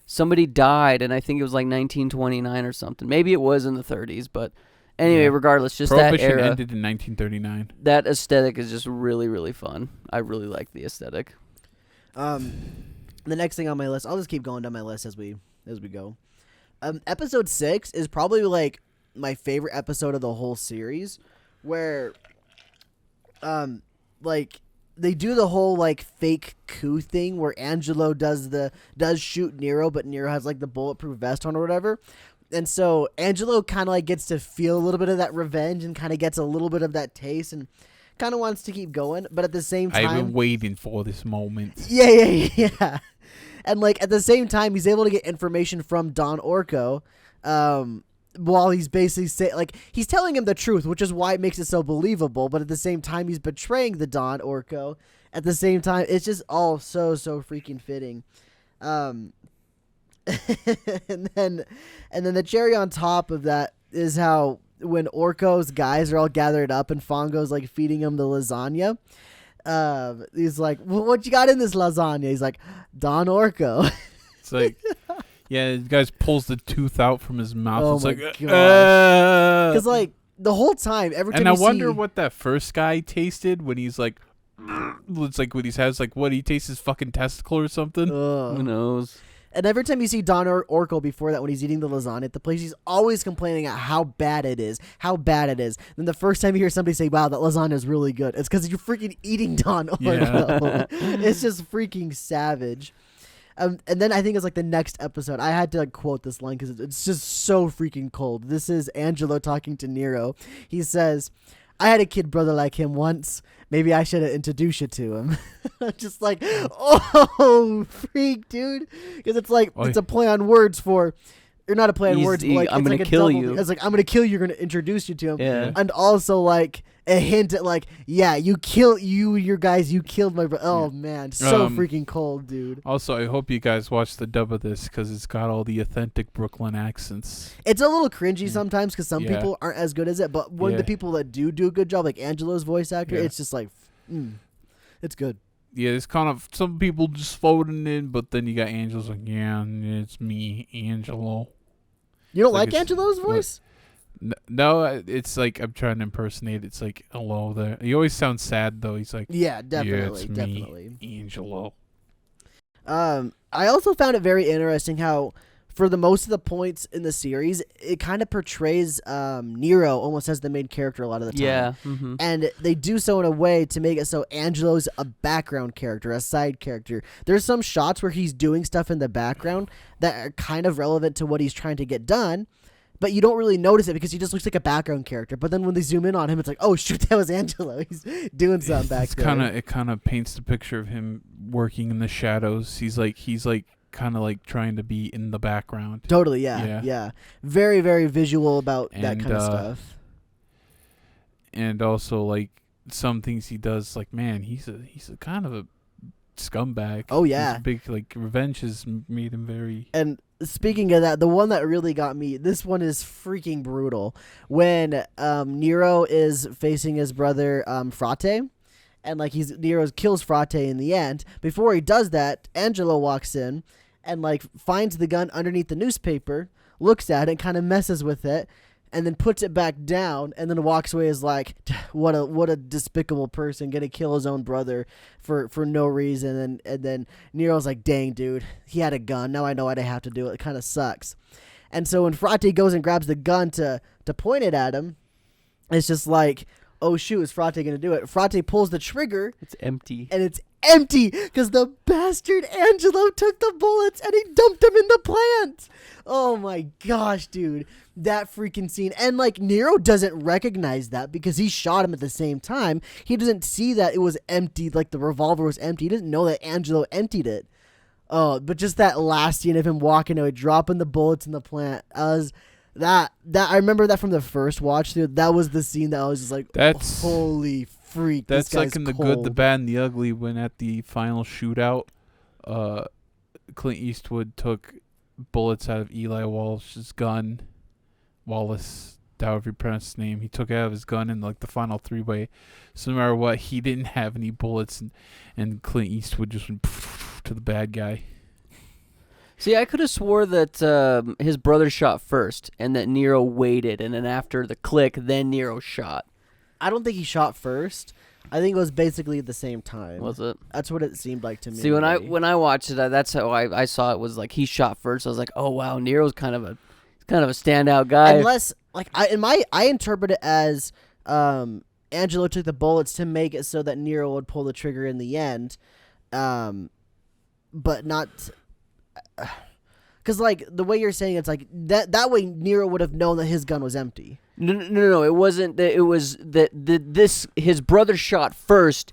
somebody died, and I think it was like 1929 or something. Maybe it was in the 30s, but... Anyway, regardless, just that era. Prohibition ended in 1939. That aesthetic is just really, really fun. I really like the aesthetic. The next thing on my list, I'll just keep going down my list as we go. Episode 6 is probably like my favorite episode of the whole series, where, like they do the whole like fake coup thing where Angelo does shoot Nero, but Nero has like the bulletproof vest on or whatever. And so Angelo kind of like gets to feel a little bit of that revenge and kind of gets a little bit of that taste and kind of wants to keep going. But at the same time... I've been waiting for this moment. Yeah. And like at the same time, he's able to get information from Don Orco while he's basically he's telling him the truth, which is why it makes it so believable. But at the same time, he's betraying the Don Orco. At the same time, it's just all so freaking fitting. and then the cherry on top of that is how when Orko's guys are all gathered up and Fongo's like feeding him the lasagna, he's like, well, what you got in this lasagna? He's like, Don Orco. It's like, yeah, the guy pulls the tooth out from his mouth. Oh it's my like, because like the whole time, every time and I wonder what that first guy tasted when he's like, it's like when he has like what he tastes his fucking testicle or something. Who knows? And every time you see Don Orco before that, when he's eating the lasagna at the place, he's always complaining at how bad it is. Then the first time you hear somebody say, wow, that lasagna is really good, it's because you're freaking eating Don Orco. Yeah. It's just freaking savage. And then I think it's like the next episode, I had to like quote this line because it's just so freaking cold. This is Angelo talking to Nero. He says, I had a kid brother like him once. Maybe I should have introduced you to him. Just like, oh, freak, dude. Because it's like, it's a play on words for, or not a play on words, but like, I'm going to kill you. It's like, I'm going to kill you, you're going to introduce you to him. Yeah. And also like a hint at like, yeah, your guys, you killed my brother. Oh, man. So freaking cold, dude. Also, I hope you guys watch the dub of this because it's got all the authentic Brooklyn accents. It's a little cringy sometimes because some people aren't as good as it, but one of the people that do a good job, like Angelo's voice actor, it's just like, it's good. Yeah, it's kind of some people just floating in, but then you got Angelo's like, yeah, it's me, Angelo. You don't like Angelo's voice? No, it's like I'm trying to impersonate. It's like, hello there. He always sounds sad though. He's like, yeah, definitely, it's definitely, me, Angelo. I also found it very interesting how, for the most of the points in the series, it kind of portrays Nero almost as the main character a lot of the time. Yeah. Mm-hmm. And they do so in a way to make it so Angelo's a background character, a side character. There's some shots where he's doing stuff in the background that are kind of relevant to what he's trying to get done, but you don't really notice it because he just looks like a background character. But then when they zoom in on him, it's like, oh, shoot, that was Angelo. He's doing something back there. It kind of paints the picture of him working in the shadows. He's like kind of like trying to be in the background. Totally, yeah. Very, very visual about that kind of stuff. And also, like, some things he does, like, man, he's a kind of a scumbag. Oh, yeah. He's big, like, revenge has made him very. And speaking of that, the one that really got me, this one is freaking brutal. When Nero is facing his brother Frate, and like Nero kills Frate in the end. Before he does that, Angelo walks in and like finds the gun underneath the newspaper, looks at it, kind of messes with it, and then puts it back down, and then walks away as like, what a despicable person, gonna kill his own brother for no reason. And then Nero's like, dang, dude, he had a gun. Now I know I'd have to do it. It kind of sucks. And so when Frate goes and grabs the gun to point it at him, it's just like, oh shoot, is Frate gonna do it? Frate pulls the trigger. It's empty. And it's empty because the bastard Angelo took the bullets and he dumped them in the plant. Oh my gosh, dude. That freaking scene. And like Nero doesn't recognize that because he shot him at the same time. He doesn't see that it was empty, like the revolver was empty. He doesn't know that Angelo emptied it. Oh, but just that last scene of him walking away, dropping the bullets in the plant. That I remember that from the first watch through. That was the scene that I was just like, That's holy freak. That's this guy's like in The cold. Good, the Bad, and the Ugly, when at the final shootout, Clint Eastwood took bullets out of Eli Wallach's gun. Wallace, however you pronounce his name, he took it out of his gun in like the final 3-way. So no matter what, he didn't have any bullets, and Clint Eastwood just went to the bad guy. See, I could have swore that his brother shot first, and that Nero waited, and then after the click, then Nero shot. I don't think he shot first. I think it was basically at the same time. Was it? That's what it seemed like to me. See, when I watched it, that's how I saw it, was like he shot first. I was like, oh wow, Nero's kind of a standout guy. Unless like I interpret it as Angelo took the bullets to make it so that Nero would pull the trigger in the end, but not. Because like the way you're saying it's like that way Nero would have known that his gun was empty. No. It wasn't that. It was that his brother shot first,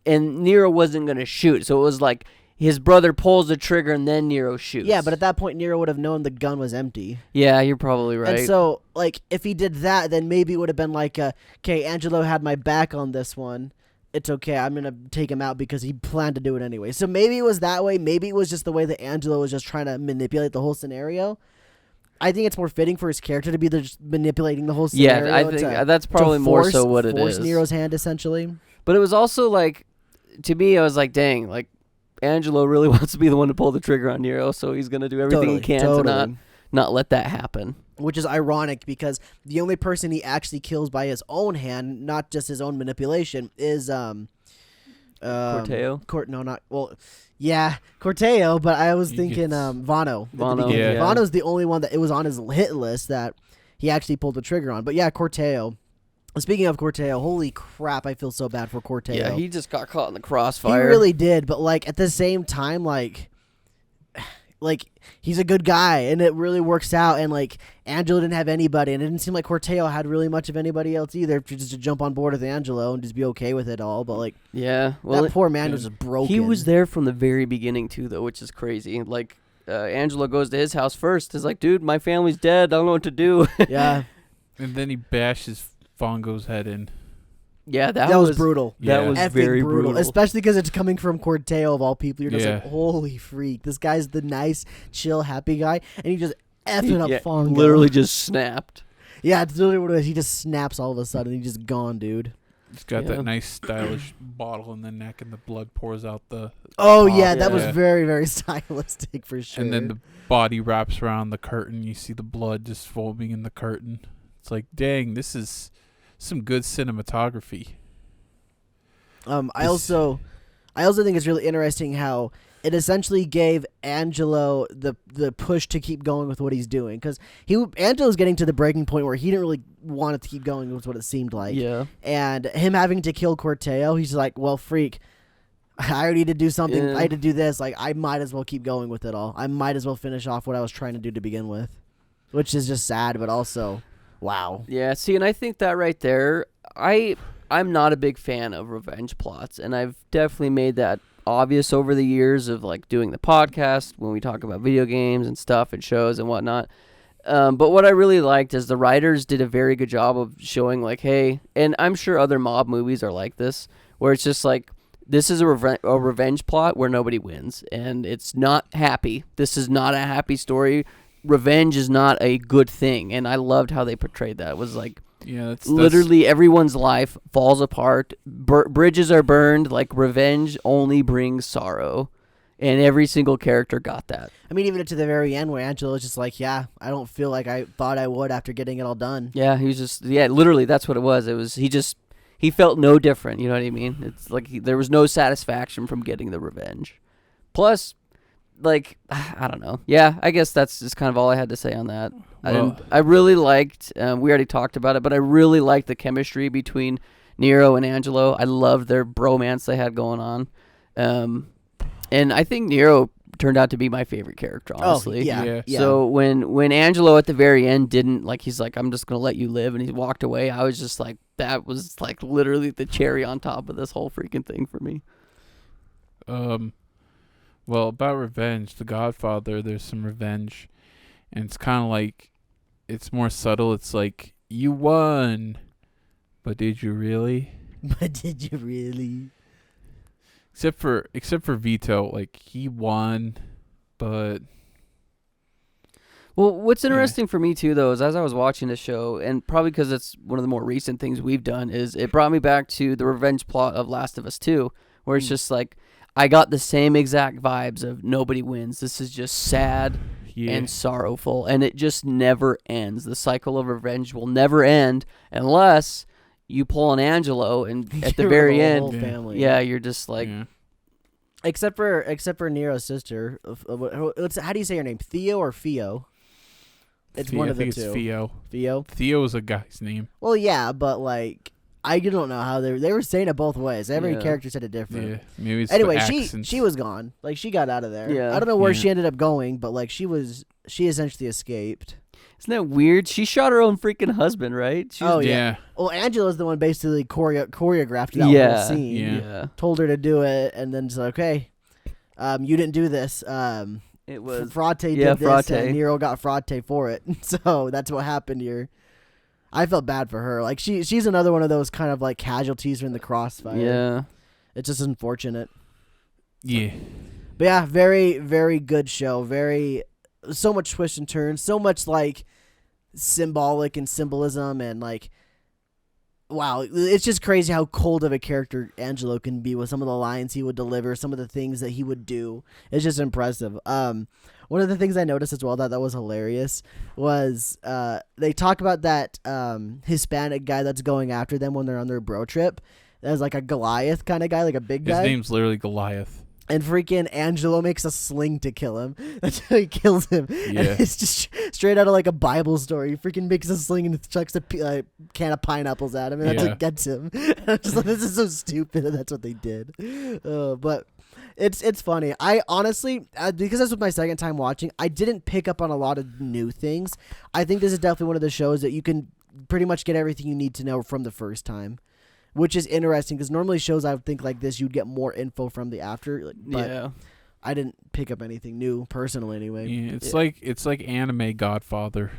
and Nero wasn't gonna shoot. So it was like his brother pulls the trigger and then Nero shoots. Yeah, but at that point Nero would have known the gun was empty. Yeah, you're probably right. And so like if he did that, then maybe it would have been like, okay, Angelo had my back on this one. It's okay, I'm going to take him out because he planned to do it anyway. So maybe it was that way. Maybe it was just the way that Angelo was just trying to manipulate the whole scenario. I think it's more fitting for his character to be just manipulating the whole scenario. Yeah, I think that's probably more so what it is. Force Nero's hand, essentially. But it was also like, to me, I was like, dang, like, Angelo really wants to be the one to pull the trigger on Nero, so he's going to do everything he can to not let that happen. Which is ironic because the only person he actually kills by his own hand, not just his own manipulation, is Corteo? Corteo, but I was thinking Vano. Vano, yeah. Vano's the only one that it was on his hit list that he actually pulled the trigger on. But yeah, Corteo. Speaking of Corteo, holy crap, I feel so bad for Corteo. Yeah, he just got caught in the crossfire. He really did, but like at the same time, like he's a good guy, and it really works out. And like Angelo didn't have anybody, and it didn't seem like Corteo had really much of anybody else either, just to jump on board with Angelo and just be okay with it all. But like, yeah, well, that poor man was just broken. He was there from the very beginning too, though, which is crazy. Like Angelo goes to his house first. He's like, dude, my family's dead. I don't know what to do. Yeah, And then he bashes Fongo's head in. Yeah, that was brutal. That Yeah. was Effing very brutal. especially because it's coming from Corteo of all people. You're just Yeah. like, holy freak, this guy's the nice, chill, happy guy, and he just effing up Fongo. Literally just snapped. Yeah, it's literally what it is. He just snaps all of a sudden. He's just gone, dude. He's got Yeah. that nice stylish bottle in the neck, and the blood pours out the. Oh top. yeah, that was Yeah. very, very stylistic for sure. And then the body wraps around the curtain. You see the blood just foaming in the curtain. It's like, dang, this is some good cinematography. I also think it's really interesting how it essentially gave Angelo the push to keep going with what he's doing, because Angelo's getting to the breaking point where he didn't really want it to keep going with what it seemed like. Yeah. And him having to kill Corteo, he's like, well, freak, I already need to do something. Yeah. I had to do this. Like, I might as well keep going with it all. I might as well finish off what I was trying to do to begin with, which is just sad, but also, wow. Yeah, see, and I think that right there, I'm not a big fan of revenge plots, and I've definitely made that obvious over the years of like doing the podcast when we talk about video games and stuff and shows and whatnot. But what I really liked is the writers did a very good job of showing like, hey, and I'm sure other mob movies are like this, where it's just like, this is a revenge plot where nobody wins, and it's not happy. This is not a happy story. Revenge is not a good thing, and I loved how they portrayed that. It was like, that's literally everyone's life falls apart. Bridges are burned. Like, revenge only brings sorrow. And every single character got that. I mean, even to the very end where Angelo's just like, yeah, I don't feel like I thought I would after getting it all done. Yeah, he was just, literally, that's what it was. It was, he felt no different, you know what I mean? It's like there was no satisfaction from getting the revenge. Plus, like, I don't know. Yeah, I guess that's just kind of all I had to say on that. I really liked, we already talked about it, but I really liked the chemistry between Nero and Angelo. I loved their bromance they had going on. And I think Nero turned out to be my favorite character, honestly. Oh, yeah. So when Angelo at the very end didn't, like, he's like, I'm just going to let you live, and he walked away, I was just like, that was, like, literally the cherry on top of this whole freaking thing for me. Well, about revenge, The Godfather, there's some revenge, and it's kind of like, it's more subtle. It's like, you won, but did you really? But did you really? Except for Vito, like, he won, but... Well, what's interesting for me, too, though, is as I was watching the show, and probably because it's one of the more recent things we've done, is it brought me back to the revenge plot of Last of Us 2, where it's just like, I got the same exact vibes of nobody wins. This is just sad and sorrowful, and it just never ends. The cycle of revenge will never end unless... you pull an Angelo, and at the very end, whole family. you're just like, except for Nero's sister. How do you say her name? Theo or Fio? It's one of the two. It's Theo. Theo. Theo is a guy's name. Well, yeah, but like, I don't know how they were saying it both ways. Every character said it different. Yeah, maybe it's anyway, the she was gone. Like, she got out of there. Yeah. I don't know where she ended up going, but like, she essentially escaped. isn't that weird? She shot her own freaking husband, right? Yeah. Well, Angela's the one basically choreographed that whole scene. Yeah. Told her to do it, and then just like, okay, you didn't do this. It was Frate did this, Frate. and Nero got Frate for it. So that's what happened here. I felt bad for her. Like, she's another one of those kind of like casualties in the crossfire. Yeah. It's just unfortunate. Yeah. But yeah, very, very good show. So much twists and turns, so much like symbolic and symbolism, and like, wow, it's just crazy how cold of a character Angelo can be with some of the lines he would deliver, some of the things that he would do. It's just impressive. One of the things I noticed as well that was hilarious was they talk about that Hispanic guy that's going after them when they're on their bro trip. As like a Goliath kind of guy, like a big guy. His name's literally Goliath. And freaking Angelo makes a sling to kill him. That's how he kills him. Yeah. And it's just straight out of like a Bible story. He freaking makes a sling and chucks a can of pineapples at him, and that's what gets him. I'm just like, this is so stupid, and that's what they did. But it's funny. I honestly, because this was my second time watching, I didn't pick up on a lot of new things. I think this is definitely one of the shows that you can pretty much get everything you need to know from the first time. Which is interesting, because normally shows I would think like this, you'd get more info from the after. But I didn't pick up anything new, personally, anyway. Yeah, it's like anime Godfather.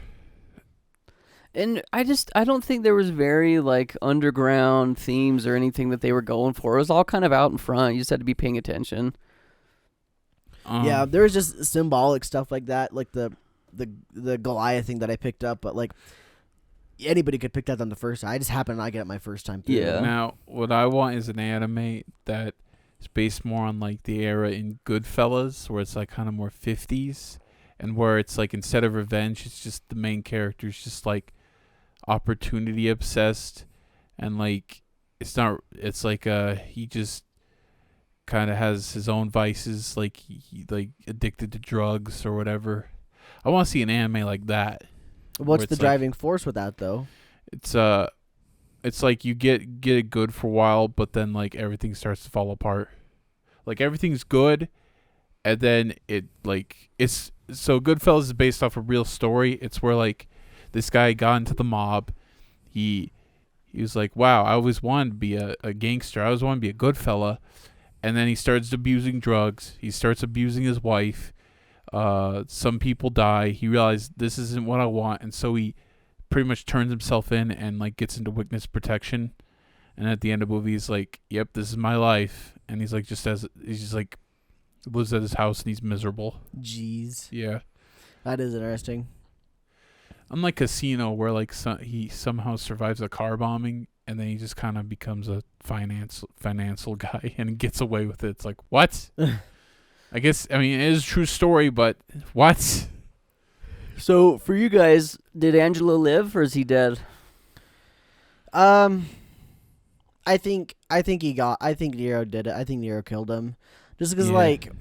And I don't think there was very like underground themes or anything that they were going for. It was all kind of out in front. You just had to be paying attention. Yeah, there was just symbolic stuff like that, like the Goliath thing that I picked up, but like, anybody could pick that on the first time. I just happened to not get it my first time through. Yeah. Now, what I want is an anime that is based more on like the era in Goodfellas, where it's like kind of more 50s, and where it's like instead of revenge, it's just the main character's just like opportunity obsessed, and like it's like he just kind of has his own vices, like he like addicted to drugs or whatever. I want to see an anime like that. What's the driving force with that, though? It's like you get it good for a while, but then like everything starts to fall apart. Like everything's good, and then it like it's so Goodfellas is based off a real story. It's where like this guy got into the mob. He was like, wow, I always wanted to be a gangster. I always wanted to be a good fella. And then he starts abusing drugs. He starts abusing his wife. Some people die. He realized this isn't what I want, and so he pretty much turns himself in and like gets into witness protection. And at the end of the movie, he's like, "Yep, this is my life." And he's like, he's just like lives at his house and he's miserable. Jeez. Yeah. That is interesting. Unlike Casino, where like he somehow survives a car bombing and then he just kind of becomes a financial guy and gets away with it. It's like, what? I guess, I mean, it is a true story, but what? So for you guys, did Angelo live or is he dead? I think Nero did it. I think Nero killed him. Just because, like,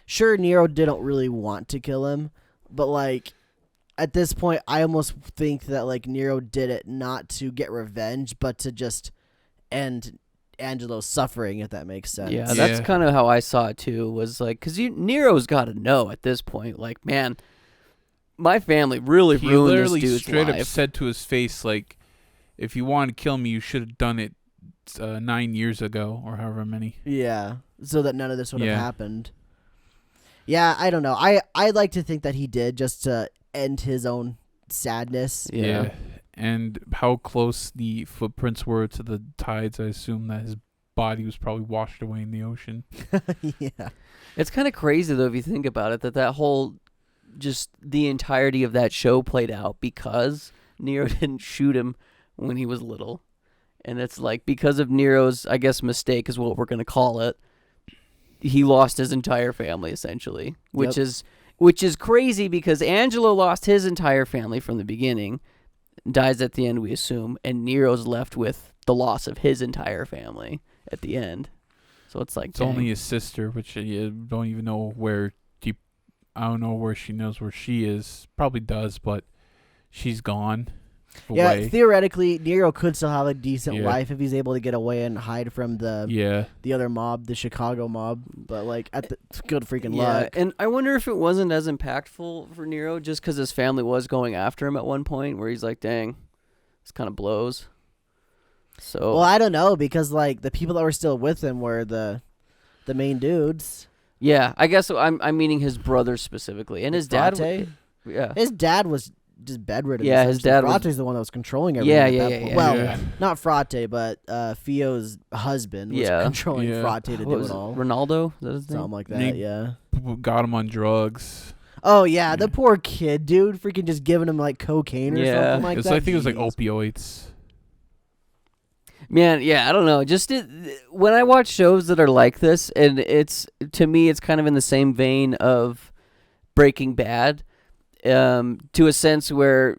sure, Nero didn't really want to kill him, but, like, at this point, I almost think that, like, Nero did it not to get revenge, but to just end Angelo's suffering, if that makes sense. Yeah, that's kind of how I saw it, too, was, like, because Nero's got to know at this point, like, man, my family really ruined this dude's life. He literally straight up said to his face, like, if you want to kill me, you should have done it 9 years ago or however many. Yeah, so that none of this would have happened. Yeah, I don't know. I like to think that he did just to end his own sadness. Yeah. And how close the footprints were to the tides, I assume that his body was probably washed away in the ocean. Yeah. It's kind of crazy, though, if you think about it, that whole, just the entirety of that show played out because Nero didn't shoot him when he was little. And it's like, because of Nero's, I guess, mistake is what we're going to call it, he lost his entire family, essentially. Which is crazy because Angelo lost his entire family from the beginning, dies at the end, we assume, and Nero's left with the loss of his entire family at the end. So it's like, it's only his sister, which you don't even know where. I don't know where she knows where she is. Probably does, but she's gone. Yeah, theoretically, Nero could still have a decent life if he's able to get away and hide from the other mob, the Chicago mob. But like, it's good freaking luck. And I wonder if it wasn't as impactful for Nero just because his family was going after him at one point, where he's like, "Dang, this kind of blows." So, well, I don't know because like the people that were still with him were the main dudes. Yeah, I guess I'm meaning his brother specifically, and his dad. His dad was just bedridden. Yeah, his dad Frate's the one that was controlling everything. Yeah. Well, not Frate, but Fio's husband was controlling Frate to do it all. Ronaldo? Is that his name? Something like that, yeah. Got him on drugs. Oh, yeah, the poor kid, dude. Freaking just giving him, like, cocaine or something like that. I think it was, like, opioids. Man, yeah, I don't know. Just when I watch shows that are like this, and to me, it's kind of in the same vein of Breaking Bad, to a sense where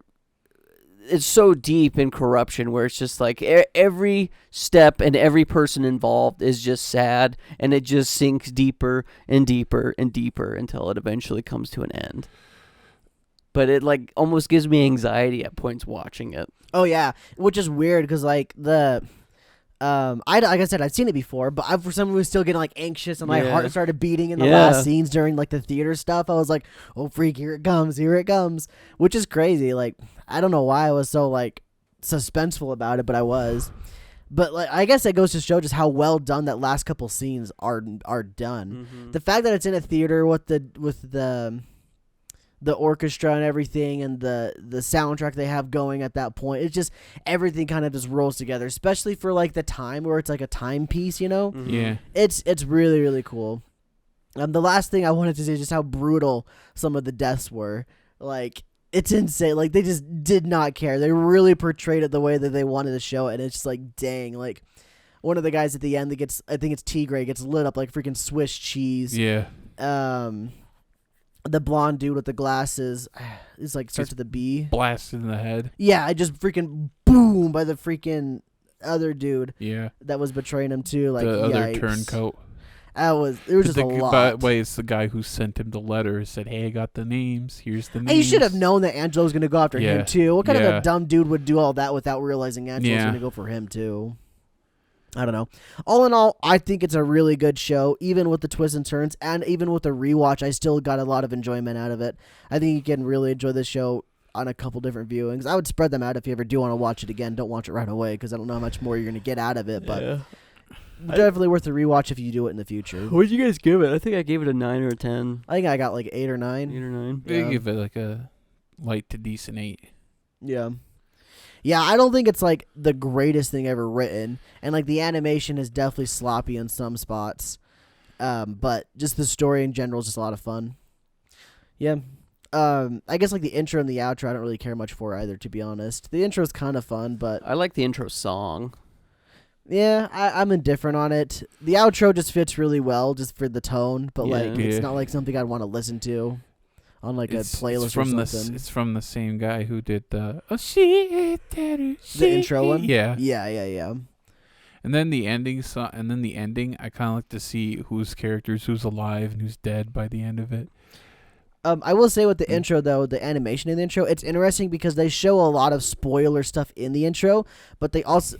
it's so deep in corruption, where it's just like every step and every person involved is just sad, and it just sinks deeper and deeper and deeper until it eventually comes to an end. But it like almost gives me anxiety at points watching it. Oh yeah, which is weird because like like I said, I've seen it before, but for some reason was still getting like anxious and my heart started beating in the last scenes during like the theater stuff. I was like, oh freak, here it comes, which is crazy. Like I don't know why I was so like suspenseful about it, but I was. But like I guess it goes to show just how well done that last couple scenes are done. Mm-hmm. The fact that it's in a theater with the orchestra and everything and the soundtrack they have going at that point, it's just everything kind of just rolls together, especially for like the time where it's like a timepiece, you know? Mm-hmm. Yeah. It's really, really cool. The last thing I wanted to say is just how brutal some of the deaths were. Like, it's insane. Like, they just did not care. They really portrayed it the way that they wanted to show it, and it's just like, dang. Like, one of the guys at the end that gets, I think it's Tigre, gets lit up like freaking Swiss cheese. Yeah. The blonde dude with the glasses is like starts with a B. Blasted in the head. Yeah, I just freaking boom by the freaking other dude. Yeah. That was betraying him too. Like the other turncoat. There was just a lot. By the way, it's the guy who sent him the letter. Said, "Hey, I got the names. Here's the names." And you should have known that Angelo was going to go after him too. What kind of a dumb dude would do all that without realizing Angelo was going to go for him too? I don't know. All in all, I think it's a really good show, even with the twists and turns, and even with the rewatch, I still got a lot of enjoyment out of it. I think you can really enjoy this show on a couple different viewings. I would spread them out if you ever do want to watch it again. Don't watch it right away because I don't know how much more you're going to get out of it. But definitely worth a rewatch if you do it in the future. What'd you guys give it? I think I gave it a 9 or a 10. I think I got like 8 or 8 9. or 9. They Yeah. give it like a light to decent 8. Yeah. Yeah, I don't think it's like the greatest thing ever written, and like the animation is definitely sloppy in some spots. But just the story in general is just a lot of fun. Yeah. I guess like the intro and the outro I don't really care much for either, to be honest. The intro is kind of fun, but I like the intro song. yeah, I'm indifferent on it. The outro just fits really well just for the tone, but like Yeah. it's Yeah. not like something I'd want to listen to on like a playlist or something. It's from the same guy who did the the The intro one? Yeah. Yeah. And then the ending I kind of like to see who's who's alive and who's dead by the end of it. I will say with the intro though, the animation in the intro, it's interesting because they show a lot of spoiler stuff in the intro, but they also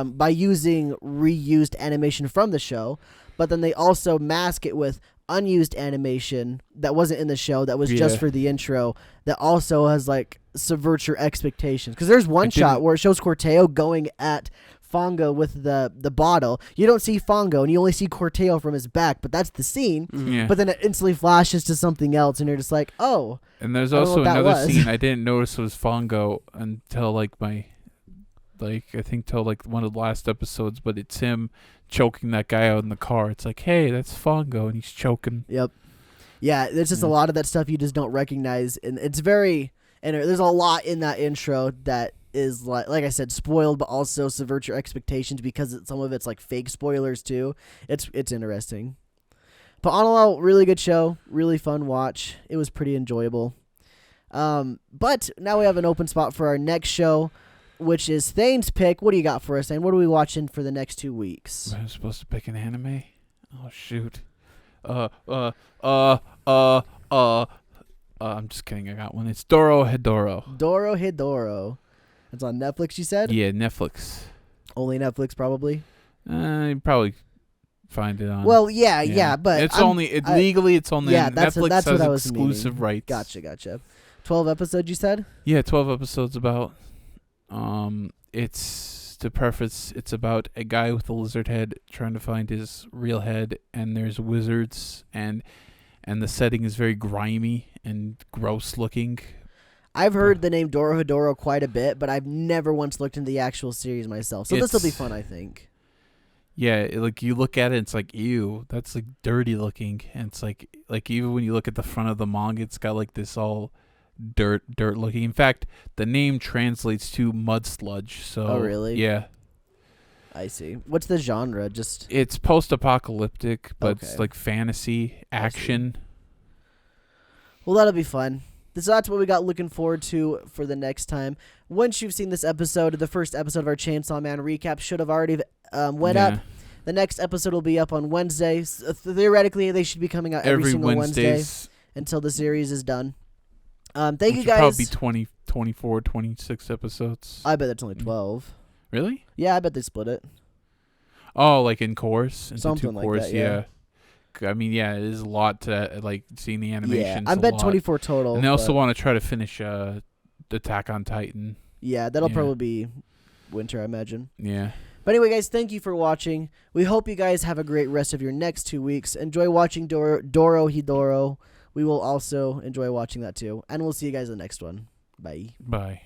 by using reused animation from the show, but then they also mask it with unused animation that wasn't in the show that was just Yeah. for the intro that also has like subvert your expectations. Because there's one shot where it shows Corteo going at Fongo with the bottle. You don't see Fongo and you only see Corteo from his back, but that's the scene. Yeah. But then it instantly flashes to something else, and you're just like, oh. And there's I don't know also what that another was. scene I didn't notice was Fongo until I think till like one of the last episodes, but it's him choking that guy out in the car. It's like, hey, that's Fongo, and he's choking. Yep. Yeah, there's just a lot of that stuff you just don't recognize, and it's very. And there's a lot in that intro that is like I said, spoiled, but also subvert your expectations because some of it's like fake spoilers too. It's interesting. But on all, really good show, really fun watch. It was pretty enjoyable. But now we have an open spot for our next show, which is Thane's pick. What do you got for us, Thane? What are we watching for the next 2 weeks? Am I supposed to pick an anime? Oh shoot. I'm just kidding. I got one. It's Dorohedoro. Dorohedoro. It's on Netflix, you said? Yeah, Netflix. Only Netflix, probably. You probably find it on. Well, yeah, but it's legally it's only yeah, on that's Netflix what has I was exclusive meaning. rights. Gotcha. 12 episodes, you said? Yeah, 12 episodes about. It's to preface. It's about a guy with a lizard head trying to find his real head, and there's wizards, and the setting is very grimy and gross looking. I've heard the name Dorohedoro quite a bit, but I've never once looked into the actual series myself. So this will be fun, I think. Yeah, like you look at it, it's like, ew, that's like dirty looking, and it's like even when you look at the front of the manga, it's got like this all dirt looking. In fact, the name translates to mud sludge. So Oh, really? Yeah, I see. What's the genre? Just it's post-apocalyptic, but Okay. it's like fantasy action. well, that'll be fun. So that's what we got looking forward to for the next time. Once you've seen this episode, the first episode of our Chainsaw Man recap should have already went up. The next episode will be up on Wednesday. Theoretically, they should be coming out every single Wednesday until the series is done. Thank you guys. Probably 20, 24, 26 episodes. I bet it's only 12. Really? Yeah, I bet they split it. Oh, like in course? Into Something two like course, that, yeah. I mean, yeah, it is a lot to like seeing the animation. Yeah, I bet 24 total. And they also but want to try to finish Attack on Titan. yeah, that'll yeah. probably be winter, I imagine. Yeah. But anyway, guys, thank you for watching. We hope you guys have a great rest of your next 2 weeks. Enjoy watching Dorohedoro. We will also enjoy watching that too. And we'll see you guys in the next one. Bye. Bye.